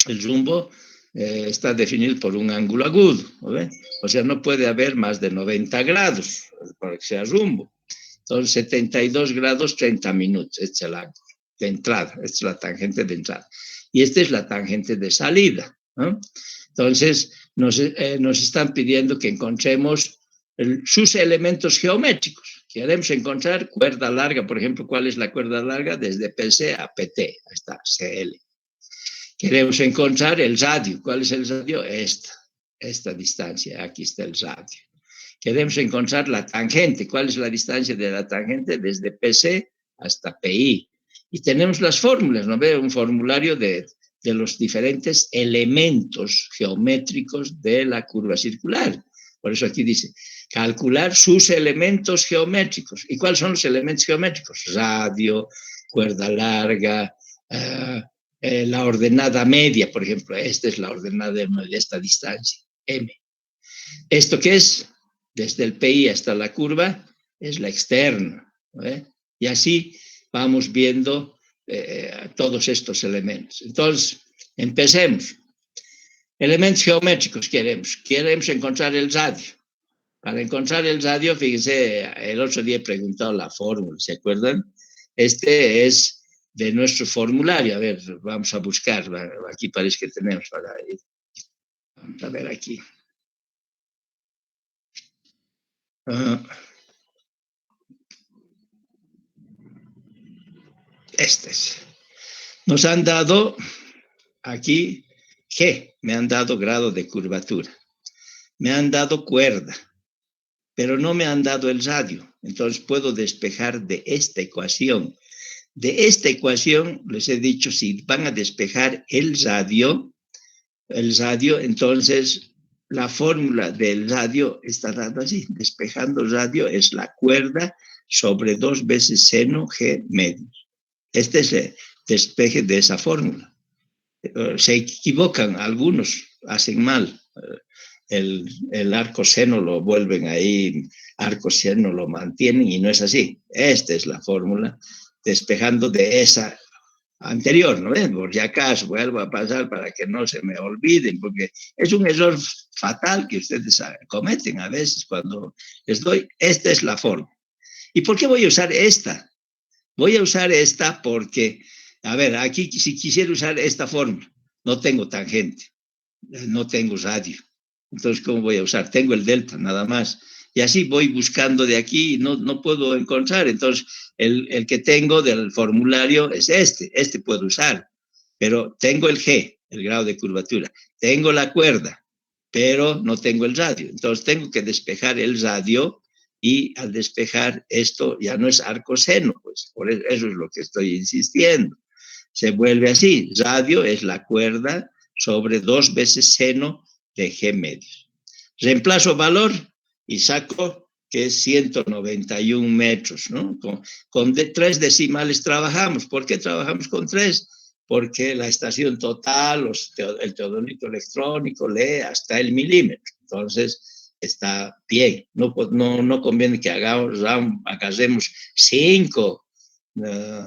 El rumbo está definido por un ángulo agudo, ¿no? O sea, no puede haber más de 90 grados para que sea rumbo. Entonces, 72 grados, 30 minutos. Este es el ángulo de entrada. Esta es la tangente de entrada. Y esta es la tangente de salida, ¿no? Entonces, nos están pidiendo que encontremos sus elementos geométricos. Queremos encontrar cuerda larga, por ejemplo, ¿cuál es la cuerda larga? Desde PC a PT, ahí está, CL. Queremos encontrar el radio. ¿Cuál es el radio? Esta distancia, aquí está el radio. Queremos encontrar la tangente. ¿Cuál es la distancia de la tangente? Desde PC hasta PI. Y tenemos las fórmulas, ¿no ve? Un formulario de los diferentes elementos geométricos de la curva circular. Por eso aquí dice, calcular sus elementos geométricos. ¿Y cuáles son los elementos geométricos? Radio, cuerda larga, la ordenada media, por ejemplo. Esta es la ordenada de esta distancia, M. ¿Esto qué es? Desde el PI hasta la curva es la externa, ¿no? Y así vamos viendo todos estos elementos. Entonces, empecemos. Elementos geométricos queremos encontrar el radio. Para encontrar el radio, fíjense, el otro día he preguntado la fórmula, ¿se acuerdan? Este es de nuestro formulario. A ver, vamos a buscar. Aquí parece que tenemos para ir. Vamos a ver aquí. Este es. Nos han dado aquí G, me han dado grado de curvatura. Me han dado cuerda, pero no me han dado el radio. Entonces puedo despejar de esta ecuación. De esta ecuación, les he dicho, si van a despejar el radio, entonces la fórmula del radio está dada así. Despejando el radio es la cuerda sobre 2 veces seno G medio. Este es el despeje de esa fórmula. Se equivocan algunos, hacen mal. El arco seno lo vuelven ahí, arco seno lo mantienen y no es así. Esta es la fórmula, despejando de esa anterior, ¿no? Por si acaso vuelvo a pasar para que no se me olviden, porque es un error fatal que ustedes cometen a veces cuando les doy. Esta es la fórmula. ¿Y por qué voy a usar esta? Voy a usar esta porque, a ver, aquí si quisiera usar esta fórmula, no tengo tangente, no tengo radio. Entonces, ¿cómo voy a usar? Tengo el delta nada más. Y así voy buscando de aquí y no puedo encontrar. Entonces, el que tengo del formulario es este puedo usar. Pero tengo el G, el grado de curvatura. Tengo la cuerda, pero no tengo el radio. Entonces tengo que despejar el radio y al despejar esto ya no es arco-seno, pues por eso es lo que estoy insistiendo. Se vuelve así, radio es la cuerda sobre 2 veces seno de G medio. Reemplazo valor y saco que es 191 metros, ¿no? Con 3 decimales trabajamos. ¿Por qué trabajamos con 3? Porque la estación total, el teodolito electrónico lee hasta el milímetro. Entonces, está bien. No conviene que hagamos 5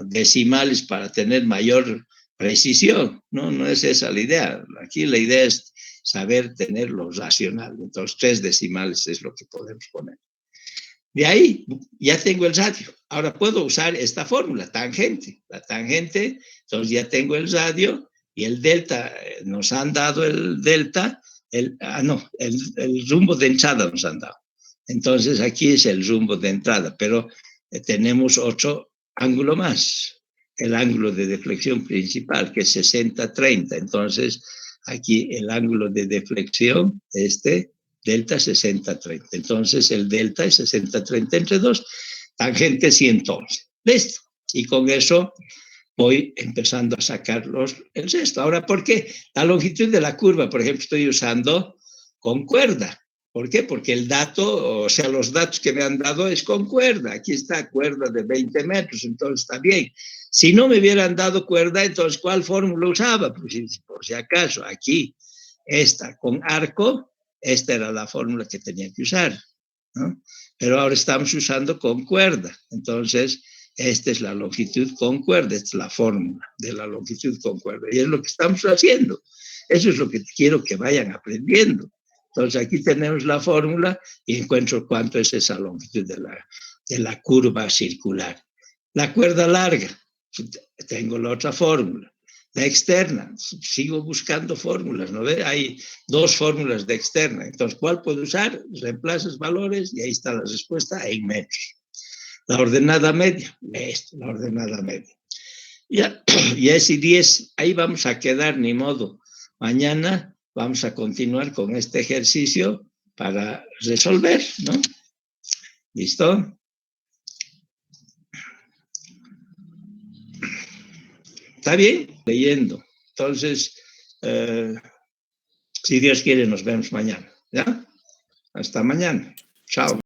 decimales para tener mayor precisión. No es esa la idea. Aquí la idea es saber tener lo racional. Entonces, 3 decimales es lo que podemos poner. De ahí ya tengo el radio. Ahora puedo usar esta fórmula, tangente. La tangente, entonces ya tengo el radio y el delta, nos han dado el delta, el rumbo de entrada nos han dado. Entonces aquí es el rumbo de entrada, pero tenemos otro ángulo más, el ángulo de deflexión principal, que es 60-30. Entonces aquí el ángulo de deflexión, delta 60-30. Entonces el delta es 60-30 entre 2, tangente 111. Listo. Y con eso voy empezando a sacar el resto. Ahora, ¿por qué? La longitud de la curva, por ejemplo, estoy usando con cuerda. ¿Por qué? Porque el dato, o sea, los datos que me han dado es con cuerda. Aquí está cuerda de 20 metros, entonces está bien. Si no me hubieran dado cuerda, entonces, ¿cuál fórmula usaba? Pues, por si acaso, aquí, esta con arco, esta era la fórmula que tenía que usar, ¿no? Pero ahora estamos usando con cuerda. Entonces, esta es la longitud con cuerda, esta es la fórmula de la longitud con cuerda. Y es lo que estamos haciendo. Eso es lo que quiero que vayan aprendiendo. Entonces, aquí tenemos la fórmula y encuentro cuánto es esa longitud de la curva circular. La cuerda larga, tengo la otra fórmula. La externa, sigo buscando fórmulas, ¿no ve? Hay 2 fórmulas de externa. Entonces, ¿cuál puedo usar? Reemplazas valores y ahí está la respuesta en metros. La ordenada media, la ordenada media. Ya, y ese 10, ahí vamos a quedar, ni modo. Mañana vamos a continuar con este ejercicio para resolver, ¿no? ¿Listo? ¿Está bien? Leyendo. Entonces, si Dios quiere, nos vemos mañana. ¿Ya? Hasta mañana. Chao.